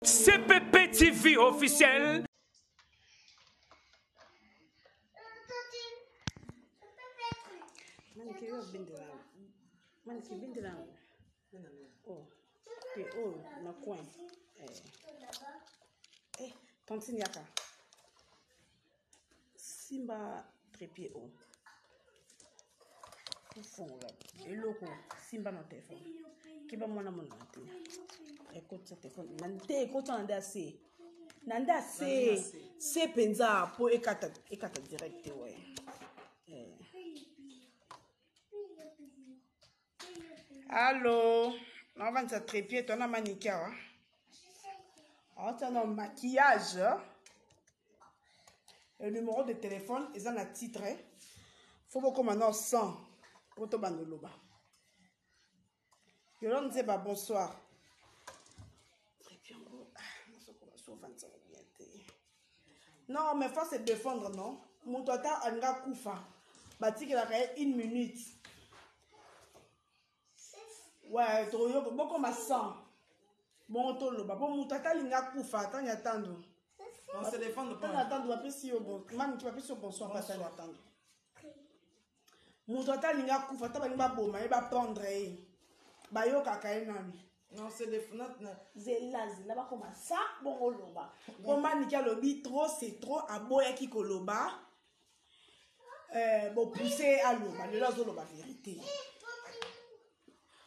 CPP TV officiel. Oh, t'es oh, na coin. Tantine yaka. Simba trépied oh. Fond là. Et loco, Simba no téléphone. Kiba mwana mwana te. Écoute ce téléphone. Nande écoute nanda assez. Nanda assez. C'est penza pour ekata direct ouais. Allô, on va se trépied, ton manicure. On a un maquillage. Le numéro de téléphone est dans le titre. Faut beaucoup maintenant 100 pour te bandoloba. Yolande Zeba, bonsoir. Non, mais faut se défendre, non? Mon total anga koufa. Bati qu'il a 1 minute. Ouais, tu as beaucoup de sang. Bon, tu as bon, mon total anga koufa. T'en attends. On se défend pas. T'en attends, va plus au bon. Man, tu vas plus au bonsoir, pas t'en attendre. Mon total anga koufa. T'as pas bon, mais il va prendre. Bah yo kakaï nami. Non, c'est défend. Zela ba comme ça, bon oloba. Comment nika lobi trop, c'est trop à boya ki koloba. Bon pousser à loba, le lazo loba vérité.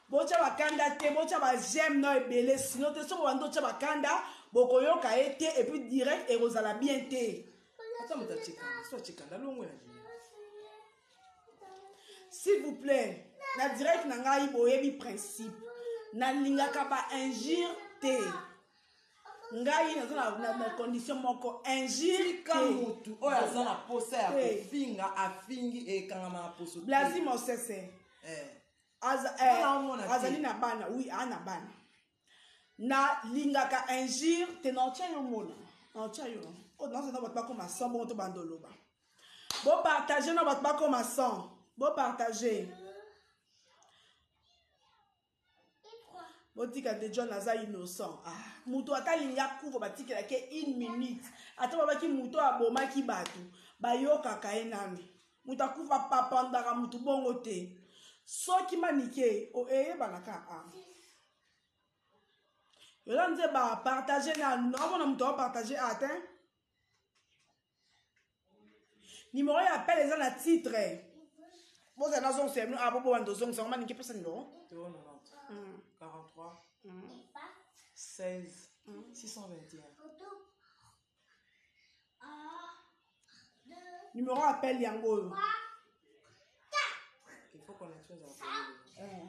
Bocha bakanda te, bocha ba j'aime no ebele, sinon te so bando cha bakanda, bokoyo ka été et puis direct et rozala bien te. Attends, mais t'as chicken, S'il vous plaît, na direct na ngai boyebi principe. Na lingaka ba injure te. Ngai na condition moko injure te. Oya zana posa ya kofinga afingi e kangama na poso. Blasi Mosese. Azali na bana, oui, ana bana. Na lingaka injure te na tia yo mona. Na tia yo. O non, c'est na batba comme 100 bon to bandoloba. Bon partager na batba comme 100. Bon partager. Botika de John Naza innocent. Ah, muto atalinga kuvo batika ke 1 minute. Ata babaki muto aboma ki batu. Bayoka kaenami. Muta kuva papa ndaka mutu bongo te. Soki manike o banaka ah. Yolande ba partager na non na muto partager atteint. Numéro ya appel les na titre. Bon ça dans c'est à bobo bandozong ça manike personne non. 43 16 621. Numéro appel yango. Il faut qu'on ait chose à appeler.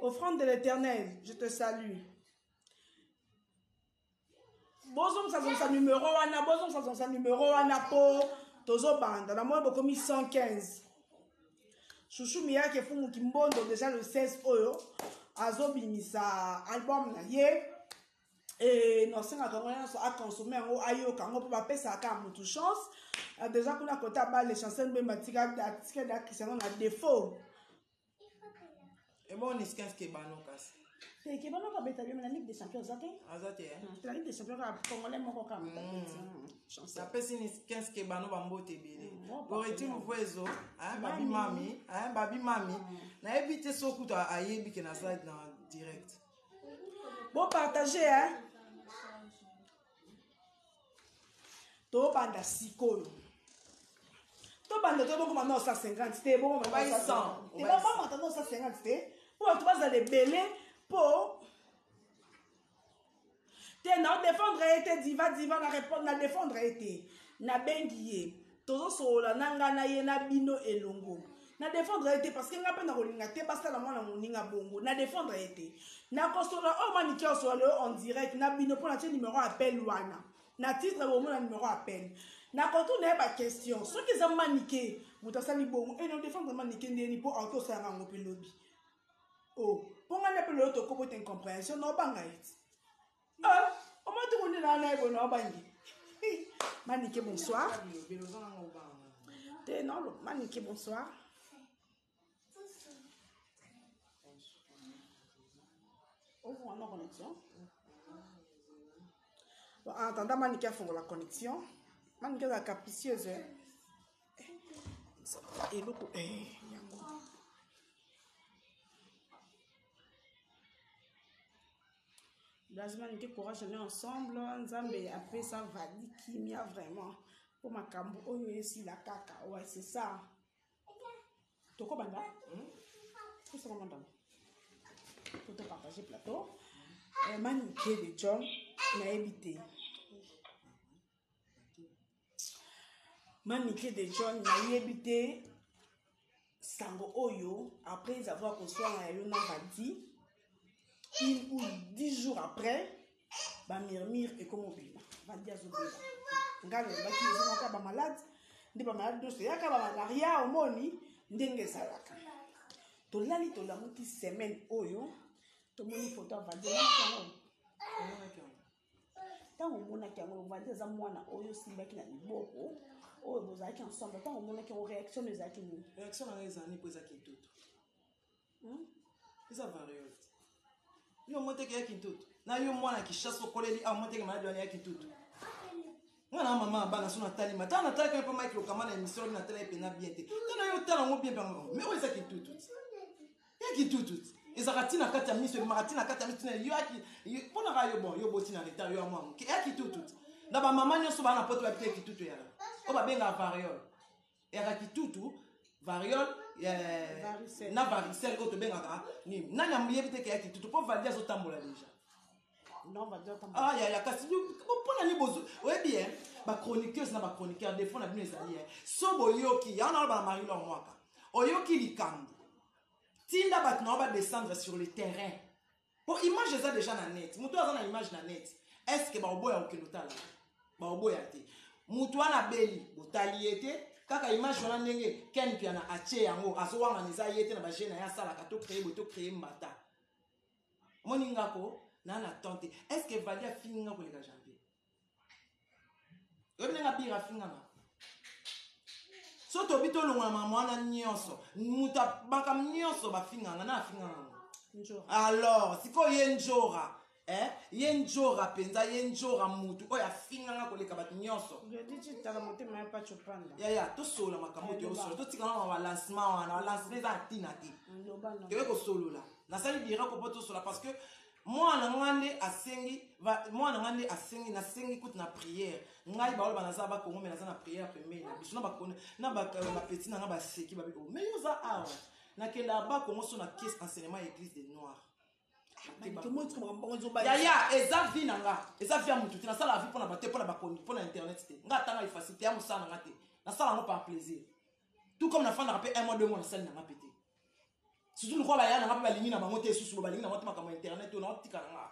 Offrande de l'Éternel, je te salue. Bozom sa numéro wana, bozom sa numéro wana po tozo banda na moi bokomi 115. Chouchou Mia ke fumu kimbondo déjà le 16 oyo azobimisa album na ye et non senga kangona so a consommer ngo ayo kango po ba pesa ka mutu chance déjà kuna kota ba les chansons be matika da Cristiano na défaut. Et moi on est 15 ke bano kasi. C'est qui va pas bêta bien la Ligue des Champions ça Azate la Ligue des Champions congolais moko kam ça pèse 15 ke bano bambote belé aurait-il mvuezo babi mami na éviter sokuto ayebi ke na site na direct. Bon partager hein to banda sikoyo to banda to boko maintenant 150 te bon on va 100 et pas maintenant 150 te pour tu vas aller belé pour te na défendre été diva na répondre na défendre été na bengiye tozo sola nanga na ye na bino elongo na défendre été parce que nga pe na kolinga te basta la mwana moninga bongo na défendre été na kosola o maniki so le en direct na bino pour na numéro appel wana na titre au moins numéro appel na kotourner ba question ce qui za manike mutasali bongo et na défendre manike ndeni pour auto ça nga ngopi lobby. Oh, pour moi, ne peut pas être incompréhension, non, pas ah, on m'a tout le monde dans la banque. Manique, bonsoir. Non, Manique, bonsoir. on a connexion. Bon, en attendant, Manika fait la connexion. Manika est capricieuse. Et l'autre, Lazima nite courage on est ensemble. Nzambe après ça va dire qui a vraiment pour ma cambo oyo ici la kaka. Ouais, c'est ça. Toko banda? Tout ça banda. Pour te partager plateau. Maniké de John n'a évité. Maniké de John n'a évité. Sango oyo après avoir construit un aéron va dire. 1 ou 10 jours après, ba murmure et comme obima. Va dire zobila. Ngalo ba ki zo ka ba malade, ndi ba malade do se ya ka ba malaria omoni ndenge salaka. To lali to la muti semaine oyo, to moni photo va dire tango mona ki ngo va dire za mwana oyo simbaki na liboko, oyo bozaki ensemble tango mona ki réaction ezaki ni. Réaction na ezani po ezaki toto. Eza variole. Yo monte ke yaki toto. Na yo mwana ki chasse koleli a monte ke malade wana yaki toto. Mwana mama bana sona tali mata na tali ko Mike Lokama na émission na tali pe na bien te. Tana yo tala ngo bien bango. Mais oyo ezaki toto. Yaki toto. Ezakati na kati ya miso marati na kati ya miso yo yaki pona ga yo bon yo boti na leta yo amwa. Yaki toto. Na ba mama nyoso bana poto ba yaki toto ya. O ba benga variole. Yaki toto variole na varicelle auto bengaka ni nani amuyebite ke yaki tutu po valider zo tambola déjà non valider tambola ah ya kasi pona ni bozo ouais bien ba chroniqueuse na ba chroniqueur des fois na bino ezali so boyoki ya na ba Marie Laure Mwaka oyoki likambo tinda bat na ba descendre sur le terrain pour image ça déjà na net muto aza na image na net est-ce que ba oboya okelotala ba oboya te muto ana beli botali ete kaka image wana ndenge ken piana ache yango azowanga niza yete na ba jeune ya sala ka to créer mbata moninga ko na na tante est-ce que valia finga ko leka janvier obenga bira finga na so to bito longa mama na nyonso muta baka nyonso ba finga na finga na alors siko yenjora yenjora penza yenjora mutu oya finga nga koleka bat nyonso je dis tu tala motema pa chopanda ya to sola makambo to sola to tika na wa lancement wana lancement za tina ti te ko solola na sali bira ko poto sola parce que moi na ngande asengi na sengi kut na prière ngai ba ola na ba kongo me na za na prière pembe na biso na ba kone na ba petit na ba seki ba biko mais yo za awa na kenda ba kongo so na caisse enseignement église des noirs ya eza vie nanga eza vie ya mutu te nasala vie pona bate pona bakoni pona internet te nga tanga ifacilité ya musala nanga te nasala ngo par plaisir tout comme na fanda rappel 1 mois 2 mois nasala nanga pété surtout le quoi ba ya nanga ba balingi na bango te susu balingi na moto makamo internet to na otika nanga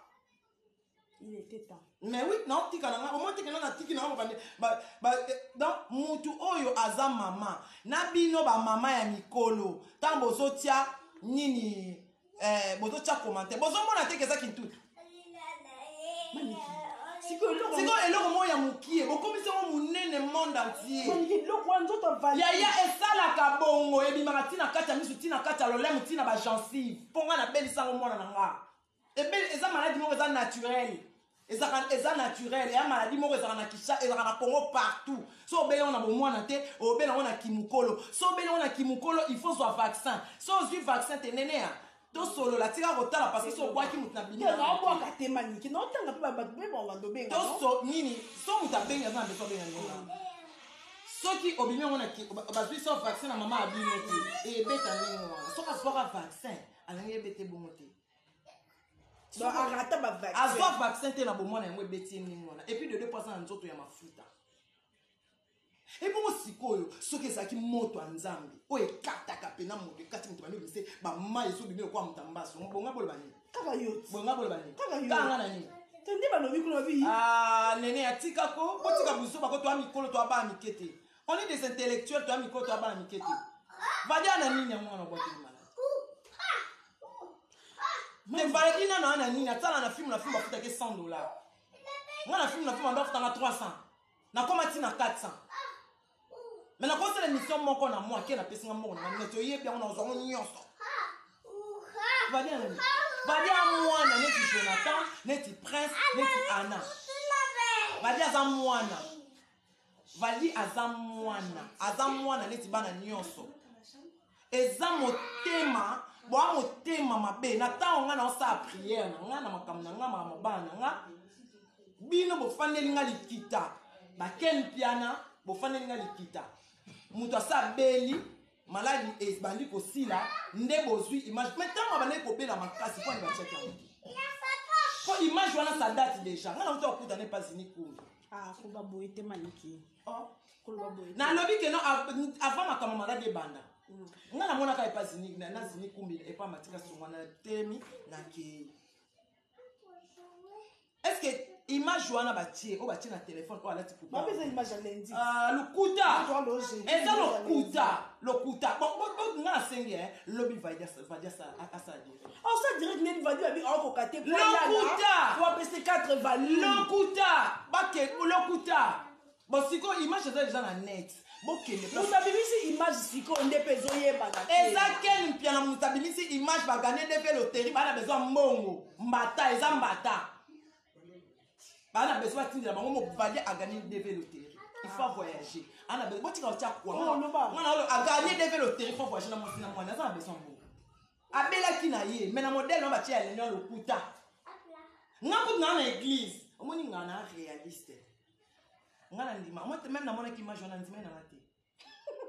il était temps mais oui na otika nanga au moins te na tiki nanga ba donc mutu oyo aza mama na bino ba mama ya mikolo tambo zotia nini bozo tia commentaire bozo mona te keza kintutu siko eloko mo ya mukie bokomisa mo munene monde entier ya esalaka bongo ebimaka tina kati ya misu tina kati ya lolemo tina ba gencive mponga na belisango mwana na nga eza maladie moko eza naturel eza naturel ya maladie moko ezaka na kisha ezaka na Congo partout so obeli yango na bomwana te obeli yango na kimukolo so obeli yango na kimukolo il faut zwa vaccin so ozwi vaccin te nene ya to solo la tika kotala parce que so kwa ki mutu na bini na kwa katema niki na otanga pe ba be ba ndo benga to so nini so mutu benga na beso benga nini soki obimi ngona ki bazwi so vaccin na mama abini te e beta nini wana so ka soka vaccin alangi bete bongo te donc arata ba vaccin azwa vaccin te na bomona yango beti nini wana et puis de 2% na nzoto ya mafuta et pour sikoyo soki ezaki moto ya nzambe oyo ekataka pena moto ekati moto bani obise bama ezobimela kwa motambaso bonga bolo bani kaka yo bonga bolo bani kanga na nini tende balobi kuna bi nene atika ko botika biso bako to amikolo to aba mikete on est des intellectuels to amikolo to aba mikete vadia na nini ya mwana bote malade mais vale ina na nini atala na film bafuta ke $100 mwana film bafuta na 300 na koma tina 400 mais na kosa l'émission moko na moi qui na pesinga moko na neto yebi yango na ozongo nyonso va bien Vali à Moana, neti Jonathan, neti Prince, neti Anna. Vali à Moana. Vali à Moana, neti bana nyonso. Eza motema, boa motema mabe. Na ta onga na osa prière, nga na makam na nga mabana nga. Bino bofandeli nga likita. Ba ken piana, bofandeli nga likita. Muto asa beli, maladi esbandi kosila, nde bozwi image. Mais tant abane ko bela makasi kwa ni ba check yango. Ko image wana sa date déjà. Nga na muto akuta ne pas ni kumbi. Ah, ko ba boite maniki. Oh, ko ba boite. Na lobi ke no avant makama maladi banda. Nga na mona ka pas ni na zini kumbi e pa matika songwana temi na ke. Est-ce que image wana batie o batie na téléphone o alati kuta? Ba beza image ya lundi. Lokuta. Eza lokuta. Bon nga sengi lobi va dire ça dire. Oh ça direct net va dire on ko kate pour lokuta. Tu vas baisser 4 values. Lokuta. Bake lokuta. Bon siko image eza déjà na net. Bokende. Mutabilisi image siko ndepezo yeba na. Eza ken mpiana mutabilisi image ba gagner de loterie bana besoin mbongo. Mbata eza mbata. On a besoin de gagner des loteries. Il faut voyager. On a besoin de gagner des loteries. Il faut voyager dans mon film. On a besoin de Abela qui n'a eu, mais le modèle on va tirer le kuta. On a dans l'église. On est un réaliste. On a dit moi même dans mon équipe je n'ai dit mais na té.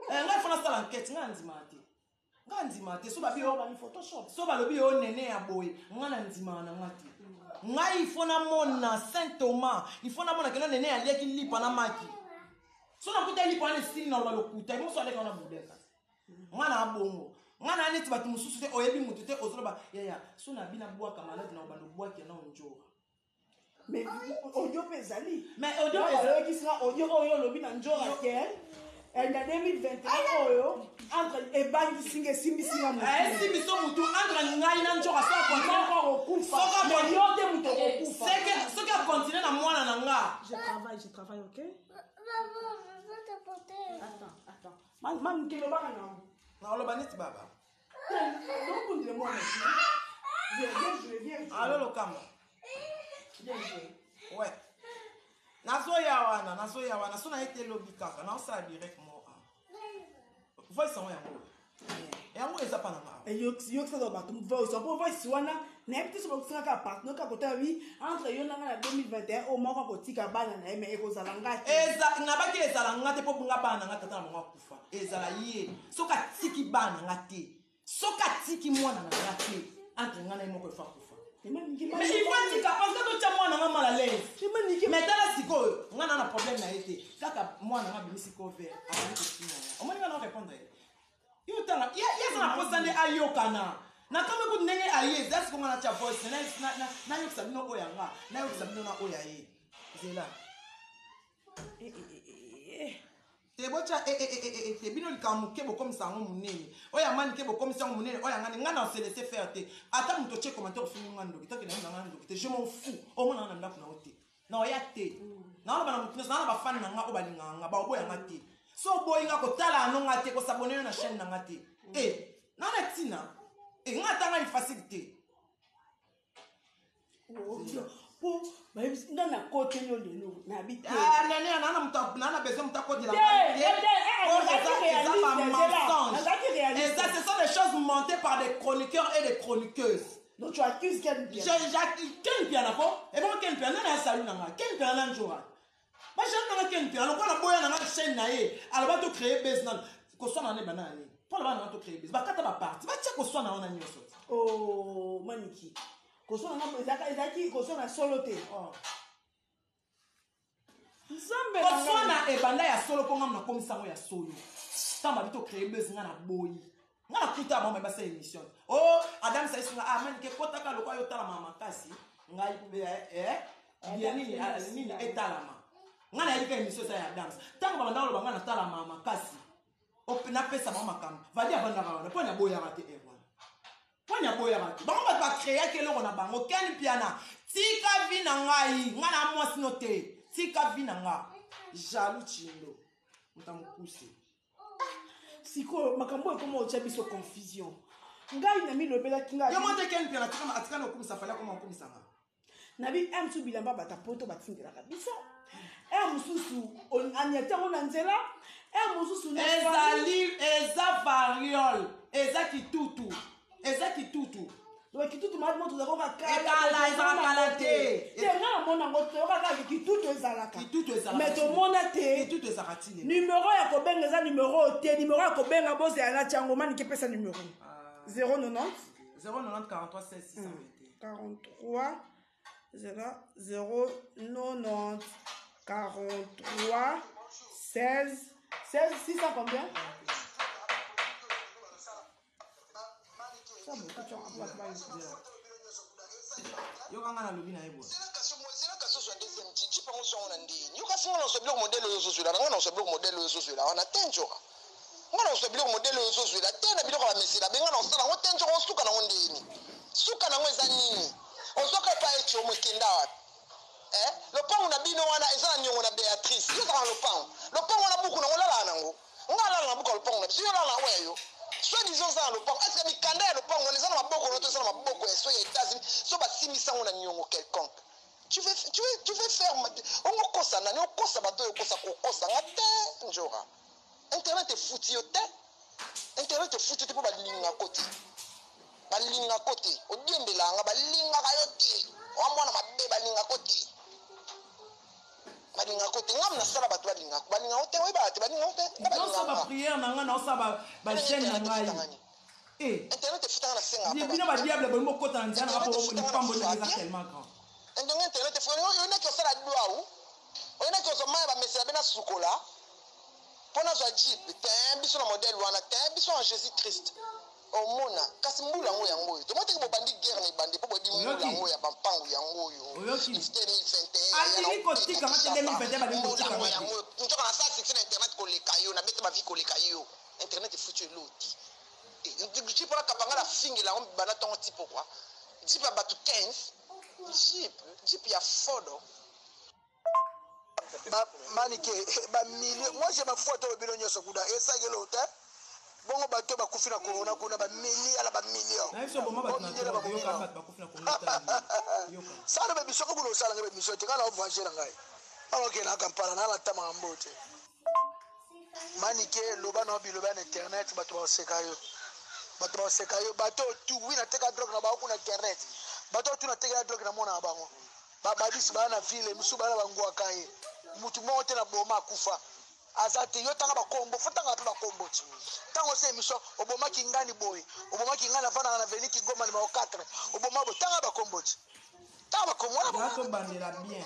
On a fait ça l'enquête. On a dit maté. On a dit maté. So ba bi o ba mi Photoshop. So ba lo bi o nene ya boy. On a dit na maté. Ngai il faut na mona Saint Thomas, il faut na mona que nene ali ki lipa na maki. So na kuta lipa na style na lo kuta, mo so ale ka na budeka. Ngana bongo. Ngana neti batu mususu te oyebi mutu te ozoloba ya so na bina bwa kamalade na obando bwa ki na onjora. Mais audio pezali. Mais audio pezali qui sera audio oyo lobi na njora kel. Elle a 2021 oyo entre ebangi singe simbi singa mutu. Simbi so mutu entre ngai na njora so encore okufa. Mais yo te mutu okufa. C'est que ce qui continue na mwana na nga. Je travaille, OK? Attends. Maman kelo baka na. Na oloba neti baba. Donc on demande. Viens. Allo lokamba. Viens jouer. Ouais. Nazoya wana so na été lobby kaka na osala direct mo. Voice on yango. Yango eza pa na ma. Et yo ça doit battre voice. Pour voice wana na petit so ba ka partner ka kota wi entre yo na 2021 au moko ko tika bana na eme eko zala ngati. Eza na ba ke ezala ngate po bunga bana ngata na mwa kufa. Ezala ye. Soka tiki bana ngate. Soka tiki mwana na ngate. Entre ngana moko fa kufa. Mais il faut dire parce que tu as moi na mal à l'aise. Mais dans la siko, on a un problème na été. Kaka moi na bimi siko vert, avant que tu on m'a pas répondre. Yo tanga, ya na posa ne ayokana. Na kama ku nenge aye, that's ko ngana cha voice na yo sabino oyanga, na yo sabino na oyaye. C'est là. Te bocha te bino likamuke bo comme ça munene oya mani ke bo comme ça munene oya ngani ngana se laisser faire te ata muto che commentaire fini ngando kitaki na ngando te je m'en fous o mona na ndaku na ote na oya te na bana mutu na ba fan na nga o balinga nga ba oboya ngati so boy nga ko tala no ngate ko s'abonner na chaîne na ngate na na tina ngata nga facilité pour na côté yo lelo na habiter nene na muta na besoin muta ko de la et ça ce sont des choses montées par des chroniqueurs et des chroniqueuses. Donc tu accuses Ken Pia. Ken Pia nako et bon Ken Pia na salu na Ken Pia na njora ba jeune na Ken Pia na ko na boya na chaîne na ye alors ba to créer business ko so na ne banani pour ba na to créer business ba kata ba parti ba tia ko so na ona nyoso oh maniki koso na ezaki koso na solo te nzambe koso na ebanda ya solo po ngam na komisango ya solo tamba bito créer buzz nga na boyi nga na kuta ba ba sa émission Adam sa isinga man ke kota ka lokwa yo tala mama kasi ngai be nini etalama nga na yika émission sa ya Adam tanga ba ndalo ba nga na tala mama kasi opena pesa mama kam va dia banda ba po na boya rate Ponya boya rate ba ngaba ba créer ke lo na bango Ken Piana tika vi na ngai nga na mwasi note tika vi na nga jaloux chindo mutamukuse siko makambo ekoma otia biso confusion ngai na milobelaki ngai yo monte ken pia atikana okumisa fali akoma okumisanga nabi msu bilamba batapoto batindelaka biso mosusu aniate yango na nzela mosusu ezali eza variole eza kitutu kitutu mali moto ezalaka ekala ezalakala te nga namona yango toyokaka kitutu ezalaka me tomona te numero ya kobenga eza numero te numero ya kobenga bozela na tiango maniki epesa numero 090 43 43 090 43 16 600 combien? Yo kanga na lobi na yebo. Lopango na bino wana eza na nyongo na Beatrice yo za lopango wana buku na ngolala nango ngala na buku lopango na biso yo la weyo so disons za lopango est-ce que mikanda ya lopango eza na maboko no to eza na maboko ya so ya États-Unis so basimisa ngo na nyongo quelconque tu veux faire on kosa na no kosa bato yo kosa ko kosa ngate njora internet est foutu yo te internet est foutu te po balinga kote odiembelanga balinga kayote wamwana mabe balinga kote balinga kote ngam na sala bato balinga kote we ba te balinga kote non ça ba prière na nga na ça ba chaîne na ngai internet efutanga na senga pa bino ba diable bo mokota na nzana hapo ni pambo na za tellement grand ndonga internet efo yo na ki osala dua o na ki osoma ba message bena sukola pona za jeep te biso na modèle wana te biso en Jésus Christ omona kasi mbula ngo yango to moteki bo bandi guerre ni bandi po bodi mbula ngo ya bampangu yango yo ani ko tika mate 2021 ba dingo tika mate ntoka na sa section internet ko leka yo na bete ba vi ko leka yo internet e foutu loti jeep la kapanga la fingela on bana tongo ti pourquoi jeep ba batu 15 jeep ya fodo manike ba million moi je me photo bino nyoso kuda esagelo te bongo bato bakufi na corona kuna ba million ala ba million na iso boma bato na bakufi na corona yoka sana ba bisoko kuno sala ngabe misoti kana ovaje na ngai alors na kampala na la tama mbote manike loba no biloba na internet bato ba sekayo bato tu wina teka drogue na ba kuna internet bato tu na teka drogue na mona bango babadisi bana ville musu bana bangwa kai mutu mote na boma kufa azate yo tanga bakombo futanga pe bakombo ti tango se miso oboma kingani boy oboma kingana fana na veni ki goma ni ma 4 oboma bo tanga bakombo ti tanga bakombo na bato bandela bien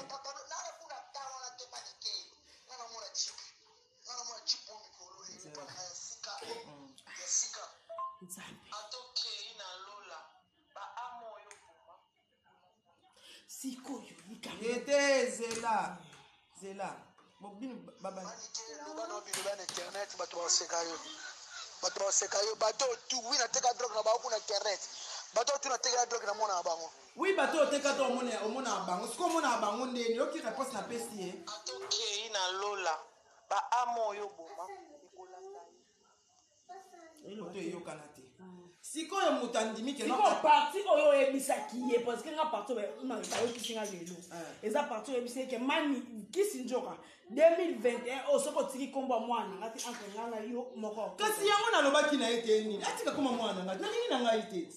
sikoyo ete zela bobino baba loba no biloba na internet bato basekayo bato tu wina teka drogue na bango na internet bato tu na teka drogue na mona bango oui bato teka to omona bango siko omona bango ndeni yoki réponse na pesi atokei na lola ba amo oyo boma ilo to eyokana te sikoyo moto andimi ke siko parti oyo oyebisaki ye parce que nga parti bayokisi nga lelo eza parti oyebisaki ke mani kisi nzoka 2021 soki otiki nkombo ya mwana ngati entre nga na yo moko kasi yango nalobaki na ye te nini atika koma mwana ngati nalingi na ngai te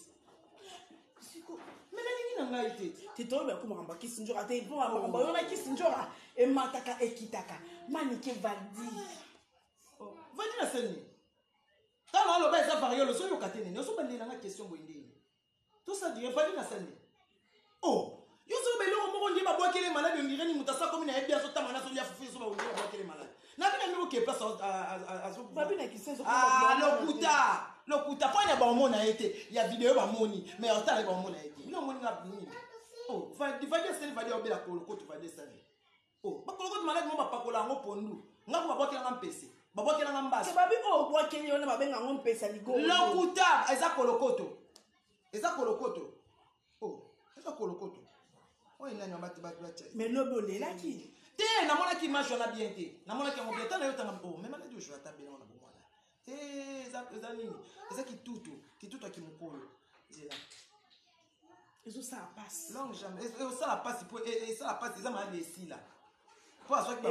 me nalingi na ngai te titoyobe yakoma kamba kisi nzoka te mpo makambo oyo na kisi nzoka emataka ekitaka manike vadi vadi na seni tano aloba eza variole so yoka te nini oso bandelanga question boye ndeni tosa dire vadi na seni yo so beloko moko ndiye babwakele malade ondire ni mutasa komi na yebi azotama na solia fufu so baondire babwakele malade nabina ndeko ke place babina kisenzo lokuta po na baomona ete ya video bamoni mais otala baomona ete bino moni na bini vadi seni vadi obela kolokoto vadi seni bakolokoto malade mo bapakola yango pondu ngako babwakela nga mpese babwakela nga mbasi babi obwakeli yo na babenga ngo mpesa ligolo lokuta eza kolokoto eza kolokoto oyo nani wabati bacha mais lobi olelaki te namonaki image wana bien te namonaki yango bien tana yo tanga mais maladi ojo ata bena wana bomwana te eza eza kitutu akimokolo nzela ezosala pasi longue jamais ezosala pasi po esala pasi eza maladi esila po azwaki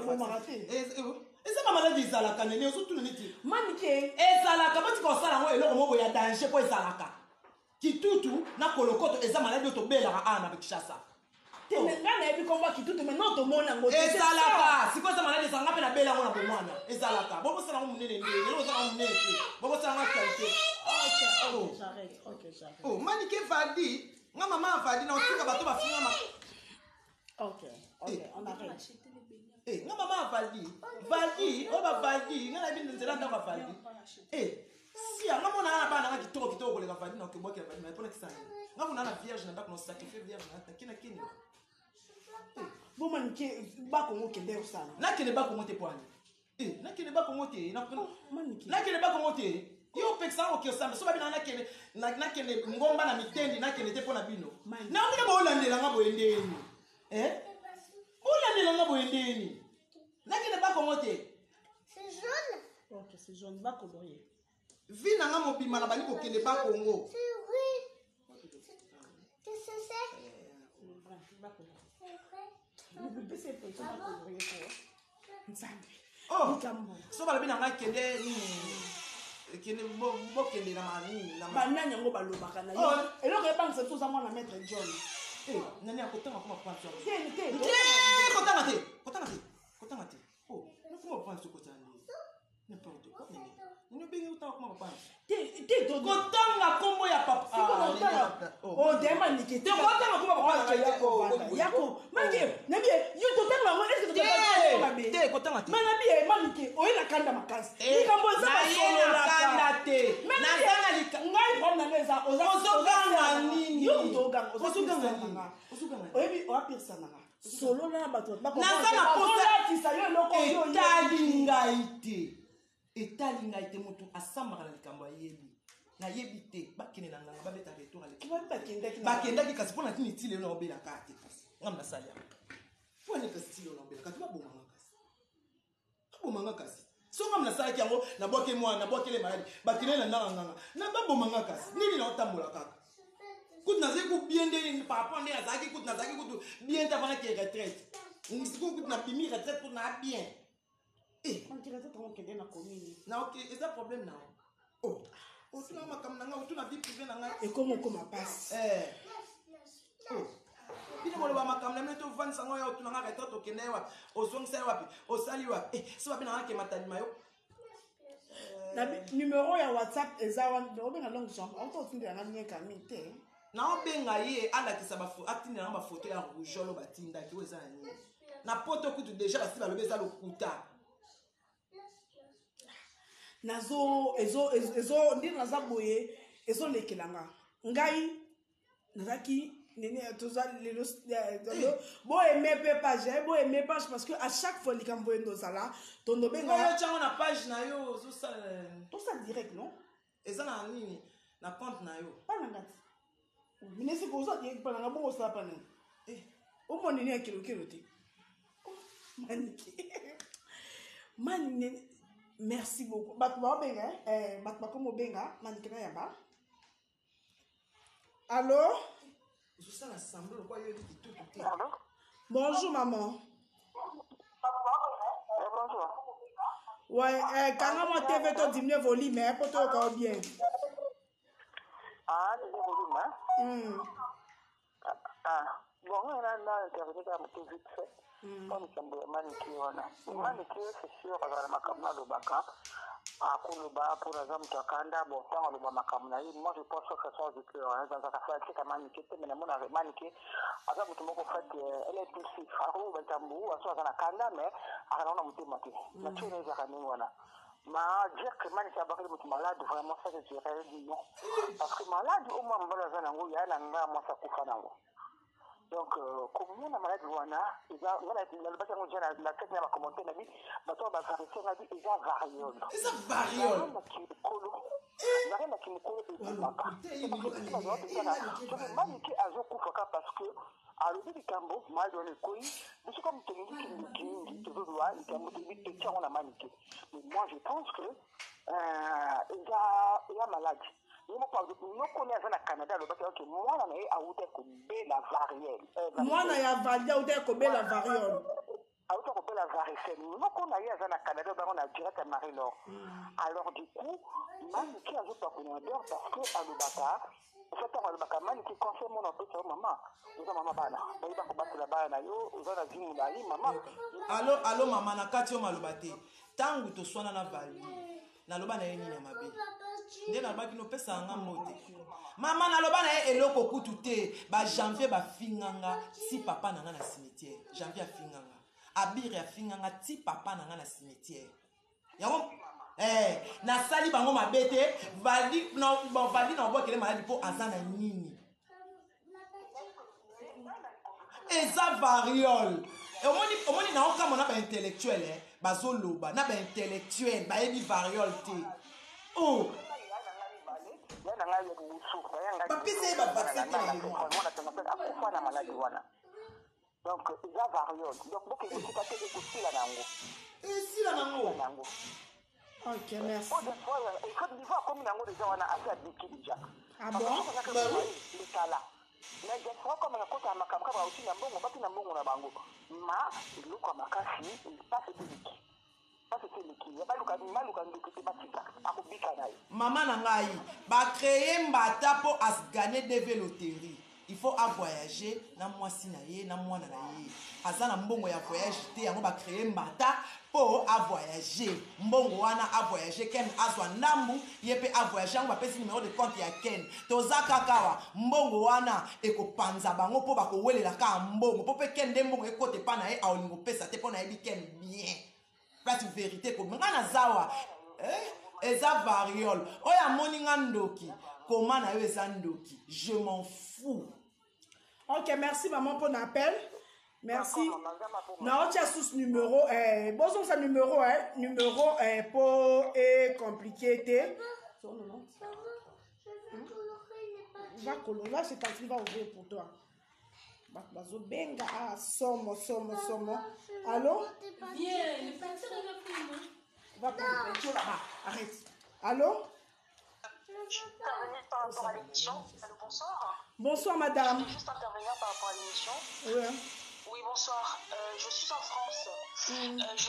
eza bamaladi ezalaka nene ozotuna neti manike ezalaka batika osala yango eloko moko ya danger po ezalaka kitutu na kolokoto eza maladi oyo tobelaka ana bekishasa nga nayebi komba kitutu maintenant tomona yango ezalaka sikoyo eza maladi ezalanga mpe nabela yango na bomwana ezalaka bobosala yango monene ndenge eloko ozala yango monene te bobosala yango qualité manike vadi nga mama avadi na otika bato bafinga nga mama avadi oyo bavadi nga nayebi nzela ndako avadi sia nga mona ana bana nga kitoko koleka vadi na okebwakela vadi mpona kisani nga mona ana vierge na ndako na sacrifie vierge na takina kini bomanike bakongo kende osala nakende bakongo te pwani nakende bakongo te nakende bakongo te yo pekisa ngo kiosamba so babina nakende ngomba na mitendi nakende te mpo na bino namina boolandela nga boye ndeni boolandela nga boye ndeni nakende bakongo te c'est jaune bakoloye vi na nga mobima na bali kokende bakongo so balobi na nga kende bokende na banani yango balobaka na yo eloko ebangisa toza mwana maître John nani akotanga koma panso kotanga te nakoma panso kotani n'importe quoi nini obengi utanga koma panso kotanga kombo ya papa odema nike te kotanga koma papa yako mange nabie yo totanga ngo est-ce que te kotanga te manabie manike oyela kanda makasi likambo eza solo la kanda te nazanga ngai prendre na eza ozoganga nini yo ozoganga oyebi oapirisa nanga solo na bato nazanga posa yo eloko yo etali ngai te moto asambaka na likambo ayebi nayebi te bakende na nganga babeta retour bakendaki kasi mpona tini ti lelo na obelaka te kasi ngam nasali yango mpona kasi ti lelo na obelaka te babomanga kasi so ngam nasalaki yango nabwake mwana nabwakele maladi bakende na ndanga nganga na babomanga kasi nini na otambola kaka kutu nazali kubien nde par rapport nde nazalaki kutu bien te avanaki retraite kutu nabimi retraite kutu na bien eza problème na otuna makambo na nga otuna vie privé na nga ekomokoma pasi bino boloba makambo na mine tovandisa ngo ya otuna nga retraite okende wapi ozongisa ye wapi osali wapi so babi na nga kematalima yo numero ya whatsapp eza wana obenga longue jambe autotindelanga nieka mi te naobenga ye alakisa atindelanga bafoto ya rougolo batindaki oyo eza na nini na poto kutu deja basi balobi eza lokuta nazo ndenge naza boye ezolekelanga ngai nazaki nene toza lelo boyeme pe page parce que à chaque fois likambo oyo ndozala tondobenga tiango na page na yo ozosala tosala direct non eza na nini na compte na yo pananga ti minesi koza direct pananga bongo osala pananga omonini ya kilokilo te manike merci beaucoup bato baobenga bato bakomi obenga manikena yamba allo bonjour maman Bonjour. Ouais, quand on TV to diminuer volume hein pour toi encore bien. Ah, c'est volume hein. Bon, on a intervenu dans tout vite fait. On est tombé maniki c'est sûr dans makamna lobaka. Akuluba pour exemple Kanda bon tant le makamna moi je pense que ça soit que dans sa fait que maniki mais mon maniki asa mutu moko fait elle est impulsif ako batambu aso kana Kanda mais anaona mutima te na tune za kanini wana ma dire que maniki abakali mutu malade vraiment ça je dirais non parce que malade au moins mbala za nango ya na nga moi ça kufa nango. Donc, comme on a maladie, on a la tête n'a pas commenté, la vie, maintenant, on va faire on dit, ils ont variole. Ils ont variole. Parce que alobi likambo mali wana ekoi biso comme tolingi kingi tozozwa likambo toyebi teti yango na manike. Mais moi je pense que eza malade nokoni aza na Canada alobaki oke mwana na ye awuta kobela variole mwana ya valide awuta kobela variole auta kobela varicelle moko na ye aza na Canada bango na direct ya Marie-Laure. Alors du coup manike azopakona dor parce que alobaka ntango alobaka manike conseil mona opesa yo mama oza mama bana bayeba kobatela bana na yo oza na zimu na ye mama. Alo mama na kati yo maloba te ntango toswana na valide naloba na ye nini ya mabe nde nalobaki nopesa yanga mote mama naloba na ye eloko kutu te bajanvier bafinganga ti papa na nga na cimetière janvier afinganga abire afinganga ti papa na nga na cimetière yango nasali bango mabe te vali na obokele maladi mpo aza na nini eza variole omoni naokamo na baintellectuel bazoloba na baintellectuel bayebi variole te bapesa ye bavaccin te na akufa na maladi wana donc eza variole donc bokekosika te ekosila nango esila nango. Ok, merci. Côte d'Ivoire comme nango déjà wana assez adiki déjà. Ah bon? Le tala. Mais des fois comme na kota makamka ba aussi na mbongo baki na mbongo na bango. Ma iloko makasi il passe public. Passe public. Ya baluka ndiki batika akubika nayo. Mama na ngai ba créer mbata po asgane deve loterie. Il faut voyager na mwasi na ye na mwana na ye. Aza na mbongo ya voyage te yango ba créer mbata po voyager. Mbongo wana voyager ken azwa ndambu yepe voyager yango bapesi numéro de compte ya ken. Toza kakawa mbongo wana ekopanza bango po bakowelela ka mbongo po pe ken de mbongo ekote pa na ye aolingo pesa te po na yebi ken bien. Place vérité ko ngana zawa eza variole oya moninga ndoki comment na yo eza ndoki je m'en fous. Ok, merci maman pour l'appel. Merci. Non, tu as sous numéro. Bon, ça numéro, numéro pour compliqué. Va colorer, là, c'est quand il va ouvrir pour toi. Bazo benga, ah, somo. Allô? Viens, le peinture est là pour moi. Va prendre le peinture là-bas. Arrête. Allô? Je suis intervenir par rapport à l'émission. Allô, bonsoir. Bonsoir, madame. Je vais juste intervenir par rapport à l'émission. Oui. Oui, bonsoir. Je suis en France. Je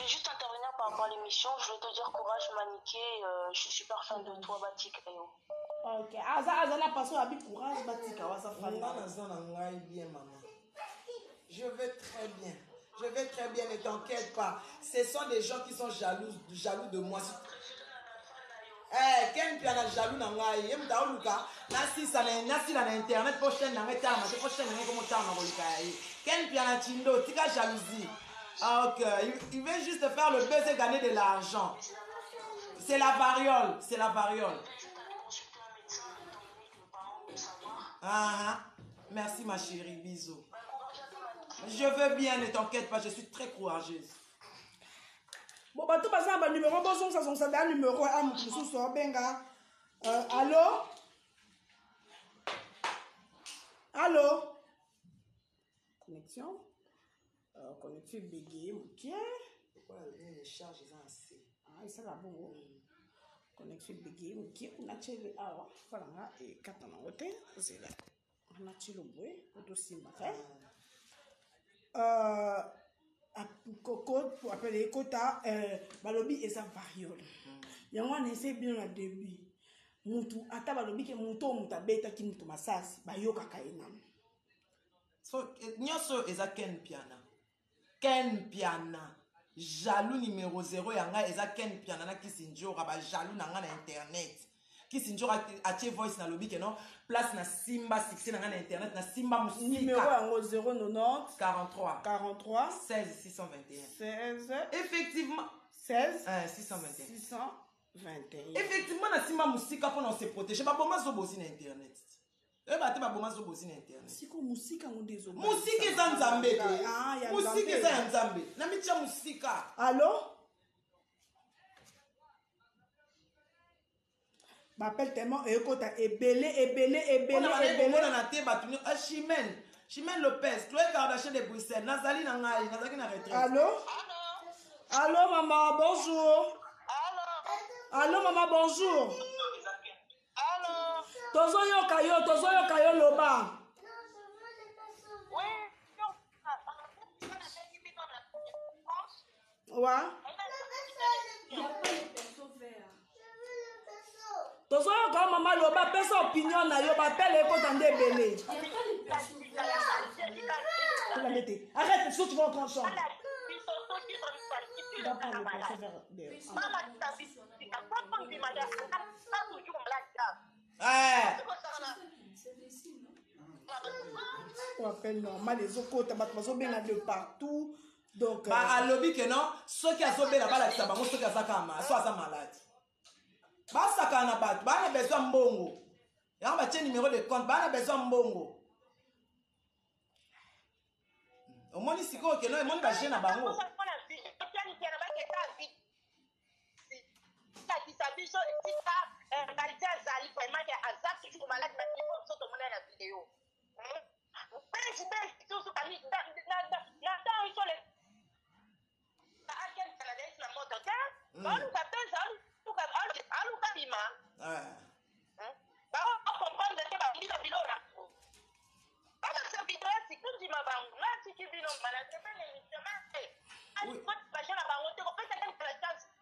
vais juste intervenir par rapport à l'émission. Je vais te dire courage, Maniké. Je suis super fan de toi, Batik. Ok. Azala passo à courage, Batik. Bien, maman. Je vais très bien. Je vais très bien, ne t'inquiète pas. Ce sont des gens qui sont jaloux de moi. Ken piana jaloux na ngai yem ta oluka nasi na internet prochaine na ngai tala ma prochaine ngai comme tala ma oluka ken piana chindo tika jalousie. OK, il veut juste faire le buzz et gagner de l'argent. C'est la variole. Merci ma chérie, bisous. Je veux bien, ne t'inquiète pas, je suis très courageuse. Bon, bah, tout passe à un numéro, bon, ça sont un numéro, un moussou, benga. Allô? Connexion? Connexion bégayée, ok. Pourquoi les charges sont assez? Ah, ça va bon. Connexion bégayée, ok. On a tiré, voilà, et 4 ans en hôtel, c'est là. On a tiré le bruit, pour tout ce Coco pour appeler Kota balobi et sa variole. Yango on essaie bien au début. Mutu ata balobi ke muto muta beta ki mutu masasi bayoka kaina. So nyoso eza ken piana. Jaloux numéro 0 yanga eza ken piana na kisinjora ba jaloux na nga na internet. Kisinjora atie voice na lobi ke non place na Simba succès na nga na internet na Simba musika. Numéro yango 090 43 16 621. 16 effectivement 16 621. 621. Effectivement na Simba musika pour nous se protéger ba boma zo bosi na internet. Bate ba boma zo bosi na internet. Siko musika ngondezo. Musika eza nzambe te. Musika eza nzambe. Na mitia musika. Allô? M'appelle tellement écoute ebele. On a na te batuni chimène. Chimène Lopez, Chloé Kardashian de Bruxelles, Nazali Nangaï, Nazali na retraite. Allô? Allô, maman, bonjour. Allô, maman, bonjour. Allô? Tozoyoka yo loba. Ouais. Tozoyoka maman loba, pesa opinion na yo, bapele ekota nde ebele. Arrête, si tu vas entrer en chambre. On appelle normal les autres côtés, bien de partout. Donc, à lobby que non, ceux qui ont sauvé la balle, ça va, ceux qui ont soit malade. Basta kana bat, bana besoin mbongo. Ya ba numéro de compte, bana besoin mbongo. Au moins ici ko que non, mon ba jeune na bango.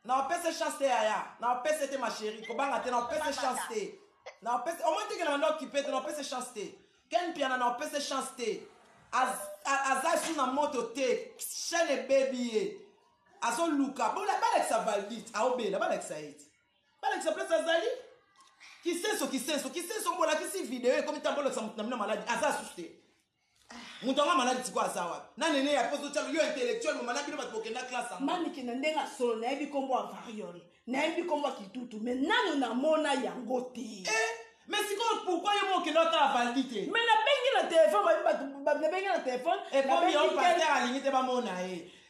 Non, pèse chance aya. Non, pèse ma chérie. Kobanga te non pèse chance. Non, pèse au moins tu que na occupé, non pèse chance. Ken piana non pèse chance. Aza sous na moto te, chaîne baby. Azo luka. Bon la balek sa valide. A obela balek sa hit. Balek sa place azali. Qui sait ce bon la qui si vidéo comme tu as na maladie. Aza susté. Mutonga maladi tiko azawa. Na nene ya poso tshalo yo intellectuel mo manabino bat bokenda classe. Mani ki na ndenga solo na yebi kombo avariole. Na yebi kombo kitutu mais nanu na mona yango te. Mais c'est pourquoi yo mo ke nota validité. Mais na bengi na téléphone ba bengi na téléphone et comme yo pasteur aligné te ba mona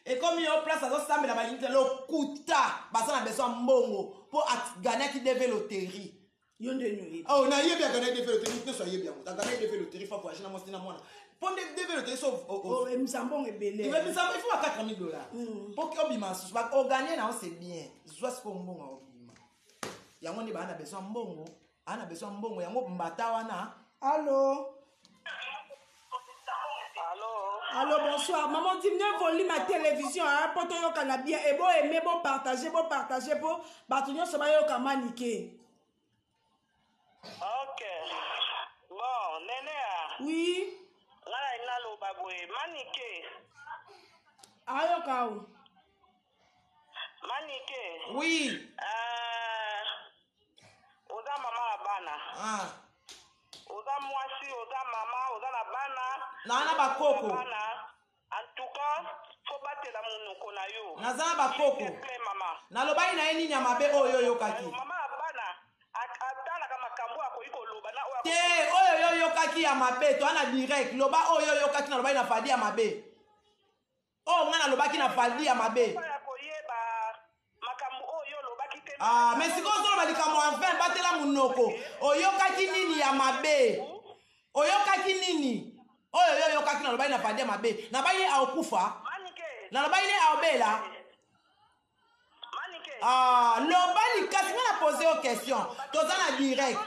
et comme yo place azo sambe na baligné lo kuta basa na besoin mbongo pour gagner qui devait loterie. Yo ndenu. Oh na yebi gagner devait loterie ne soyez bien. Ta gagner devait loterie faut agir na mo sina mona. Pour devait loterie sauf oh msambon ebele. Il faut $4,000. Pour que obima sous ba gagner na c'est bien. Soit ce qu'on mbongo obima. Yango ni ba na besoin mbongo. Ana besoin mbongo yango mbata wana. Allô? Allô, bonsoir. Maman, dis-moi, volume ma télévision, hein, pour te yoka na bien. Et bon, aimer, bon, partager, pour batunyo se ba yoka maniqué. Ok. Bon, Nénéa. Oui. Là, il a le baboué. Maniqué. Ayoka ou? Maniqué. Oui. Oza mama la bana. Ah. Oza mwasi, oza mama, oza la bana. Na bakoko. En tout cas, faut battre la monoko na yo. Nazana bakoko. S'il te plaît, maman. Na lobai na eni nyamabe oyo yo kaki. Mama la bana. Atala kama kambo akoiko loba na oya. Te oyo yo kaki ya mabe to ana direct loba oyo yo kaki na lobai na fadi ya mabe. Oh ngana lobaki na fadi ya mabe. Ah, mais si vous avez dit que batela munoko, oyokaki nini ya mabe. Oyokaki nini? Oyo yokaki na lobai na fadi ya mabe. Na baye akufa. Na lobai ne aobela. Ah, lobali kasi na poser aux questions. Tozana direct.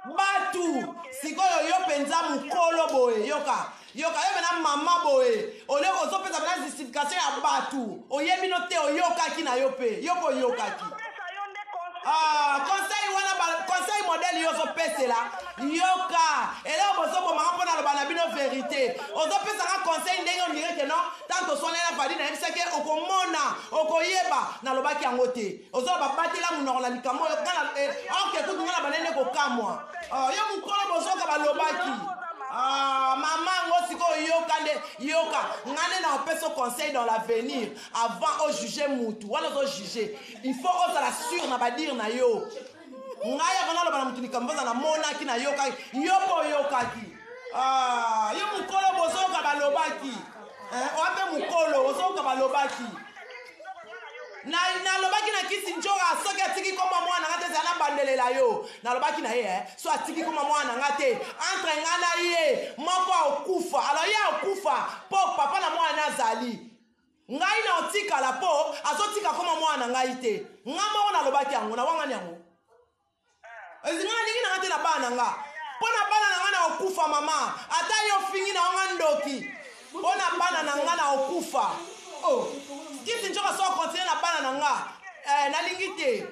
Batu, sikoyo yo penza mukolo boye, yoka yo bena mama boye. Ole ozopeza bena justification ya batu. Oyebi no te oyokaki na yo pe. Yoko yokaki. Ah, conseil modèle yo so pese la. Yoka. Et là bozo bo mama pona loba na bino vérité. Ozopeza ka conseil ndenge on dirait que non, tant to sona na fadi na ebisake okomona, okoyeba na lobaki yango te. Ozoba batela munoko na likamo yo kana OK kutu ngala banene ko kamwa. Yo mukolo bozo ka balobaki. Ah, maman ngosiko yoka ngane na opeso conseil dans l'avenir avant de juger mutu wala de juger il faut osa la sûr na ba dire na yo ngaya bana lo bana mutu ni kamboza na mona ki na yoka yokaki ah yo mukolo bozo ka balobaki o ape mukolo bozo ka balobaki nalobaki na kisi njoka soki atiki koma mwana nga te ezala na bandelela yo nalobaki na ye so atiki koma mwana nga te entre nga na ye moko akokufa alo ye akokufa mpo papa na mwana azali ngai na otikala mpo azotika koma mwana ngai te nga moko nalobaki yango na wangani yango ezinga nalingi na nga te na bana nga mpo na bana na nga na okufa mama ata yo fingi na wanga ndoki mpo na bana na nga na okufa kisi njoka so continue na bana na nga nalingi te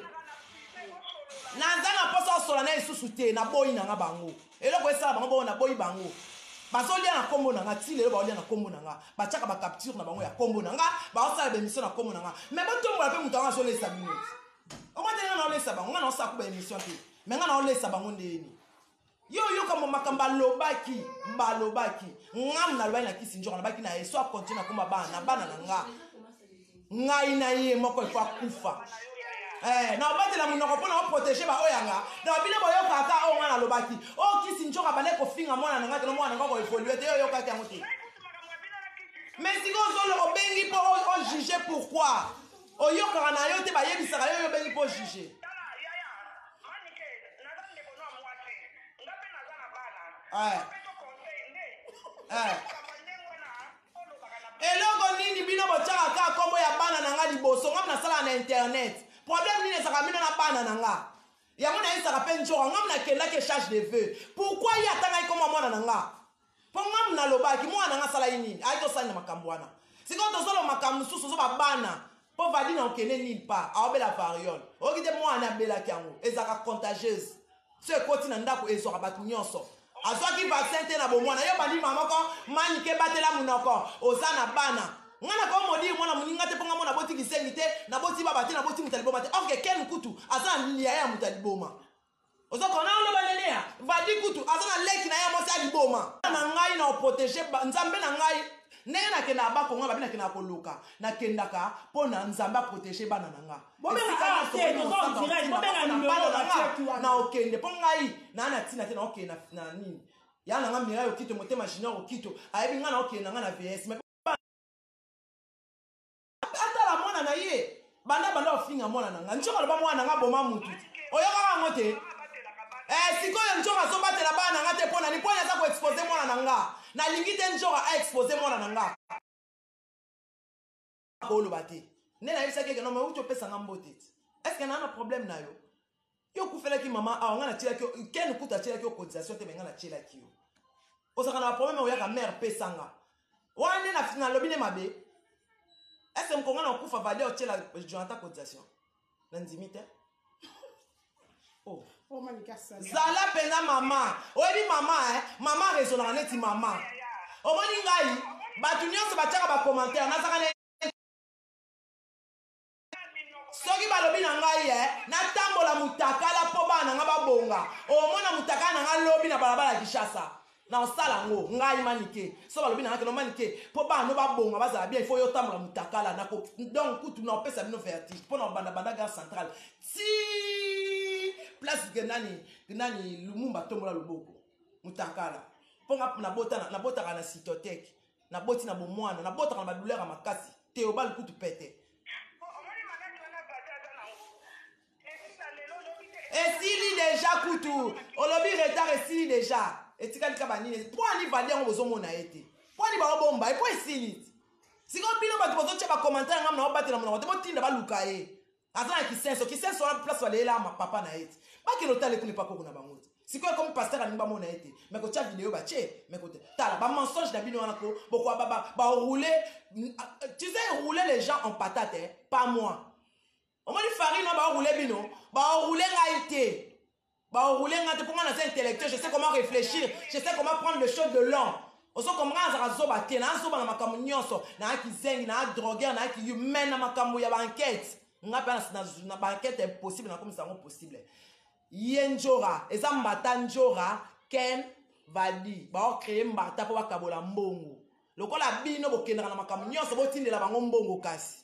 naza na mposa osola na lisusu te naboyi na nga bango eloko esala bango bao naboyi bango bazolia na kombo na nga ti lelo baolia na kombo na nga batiaka bacapture na bango ya kombo na nga baosala bemission na kombo na nga me botombola mpe moto yango azolesa bino omate nga naolesa bango nga naosala kuba émission te me nga naolesa bango ndeni yo yoka makambo balobaki ngamu nalobaki na kisi njoka nabaki na ye so akontinue na komba bana na nga ngai na ye moko efo akufa na obatela monoko mpo na oprotege baoyanga na babino boyokaka oyo nga nalobaki oyo kisi njoka bande kofinga mwana na nga te no mwana na nga koevolue te yo oyokaki yango te mais siko ozolo obengi mpo ojuge pourquoi oyokaka na yo te bayebisaka yo obengi mpo ojuge eloko nini bino botiaka kaka kombo ya bana na nga liboso ngamu nasala na internet problème nini ezaka bino na bana na nga yango nayebisaka mpe njoka ngamu nakendaki echange de vœux pourquoi ye atangai kombo ya mwana na nga mpo ngamu nalobaki mwana na nga asalaki nini ayaki osali na makambo wana sikoyo tozoloba makambo mosusu ozo babana mpo vadi na okende nini pa aobela variole oyoki te mwana abelaki yango ezalaka contagieuse so ekoti na ndako ezwaka bato nyonso azwaki vaccin te na bomwana yo bandima moko manike batela monoko oza na bana nga na komodi mwana moninga te mpo nga mona boti kisengi te naboti baba te naboti moto aliboma te orke ken kutu aza na lia ya moto aliboma ozokona oloba neneya vadi kutu aza na leki na ye mosi aliboma na ngai na oprotege nzambe na ngai ndenge nakendaka bakonga babi nakendaka koluka nakendaka mpo na nzambe aprotege bana na nga na okende mpo ngai naa na ntina te na okende na nini ya na nga mirai okito motema junior okito ayebi nga na okende na nga na vs atala mwana na ye banda ofinga mwana na nga nzoka loba mwana na nga boma mutu oyokaka yango te sikoyo nzoka azobatela bana na nga te mpo nani mpo ani aza koexpose mwana na nga nalingi te nzoka aexpose mwana na nga koloba te nde nayebisaki eke nome uti opesanga mbote ti eske naa na problème na yo yo kufelaki mama awa nga natielaki yo keni kuta atielaki yo cotisation te me nga natielaki yo ozaka na baproblème oyaka mare pesanga wana nde nalobi nde mabe ese mkonga na okufa vali otiela jonathan cotisation na ndimi te zala mpenza mama oyebi mama rezonaka neti mama omoni ngai bato nyonso batiaka bacommentaire nazaka ne soki balobi na ngai natambola mutakala mpo bana nga babonga omona mutakala na nga lobi na balabala ya Kinshasa na osala ngo ngai manike so balobi na nga keno manike mpo bana babonga bazala bien ifo yotambola mutakala donc kutu na opesa bino vertige mpo na obandabanda gare centrale ti place nani Lumumba tombola loboko mutakala mpo nga nabotaka na cytoteke naboti na bomwana nabotaka na badouleur ya makasi te obali kutu pete esili deja kutu olobi retard esili deja etikali ka banini mpo ani vali yango bozomona ye te mpo ani baobomba epo esili sikoyo bino bato bozotia bacommentaire ngamu na obatela monoko te botinda baluka ye aza na kisenso wana place balela papa na ye te bakende otala ekuni pakoko na bango te sikoyo ekomi paster alingi bamona ye te me kotia video batie me kote tala bamensonge na bino wana ko bokoa baroule tu sais rouler les gens en patate pas moi omoni farine baroule bino baroule ngai te baroule ngai te mpo nga naza intellectuel je sais comment réfléchir je sais comment prendre le choses de long ozokomanga azaka zoba te nazoba na makambo nyonso naaki zengi naa drogueur naaki humaine na makambo ya baenquête nga mpe na baenquête impossible nakomisa yango possible ye njora eza mbata njora ken vadi baocreye mbata mpo bakabola mbongo lokola bino bokendaka na makambo nyonso botindela bango mbongo kasi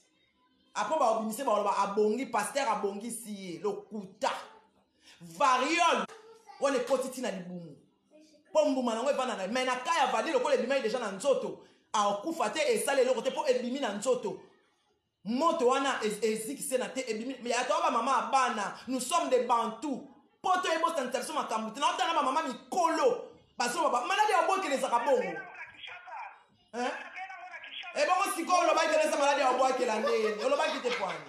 apo baobimise baloba abongi paster abongisi ye lokuta variole wana ekoti ntina libumu mpo mbuma nango evanda na me na ka ya vadi lokola ebimai deja na nzoto aokufa te esala eloko te mpo ebimi na nzoto moto wana ezikise na te ebimi mais ata ba mama abana nous sommes des bantous poto ebo santation makambu na otanga ba mama mikolo baso ba maladi ya boke les akabongo hein et bon si ko lo ba kelesa maladi ya boke la ndeni lo ba kite pwani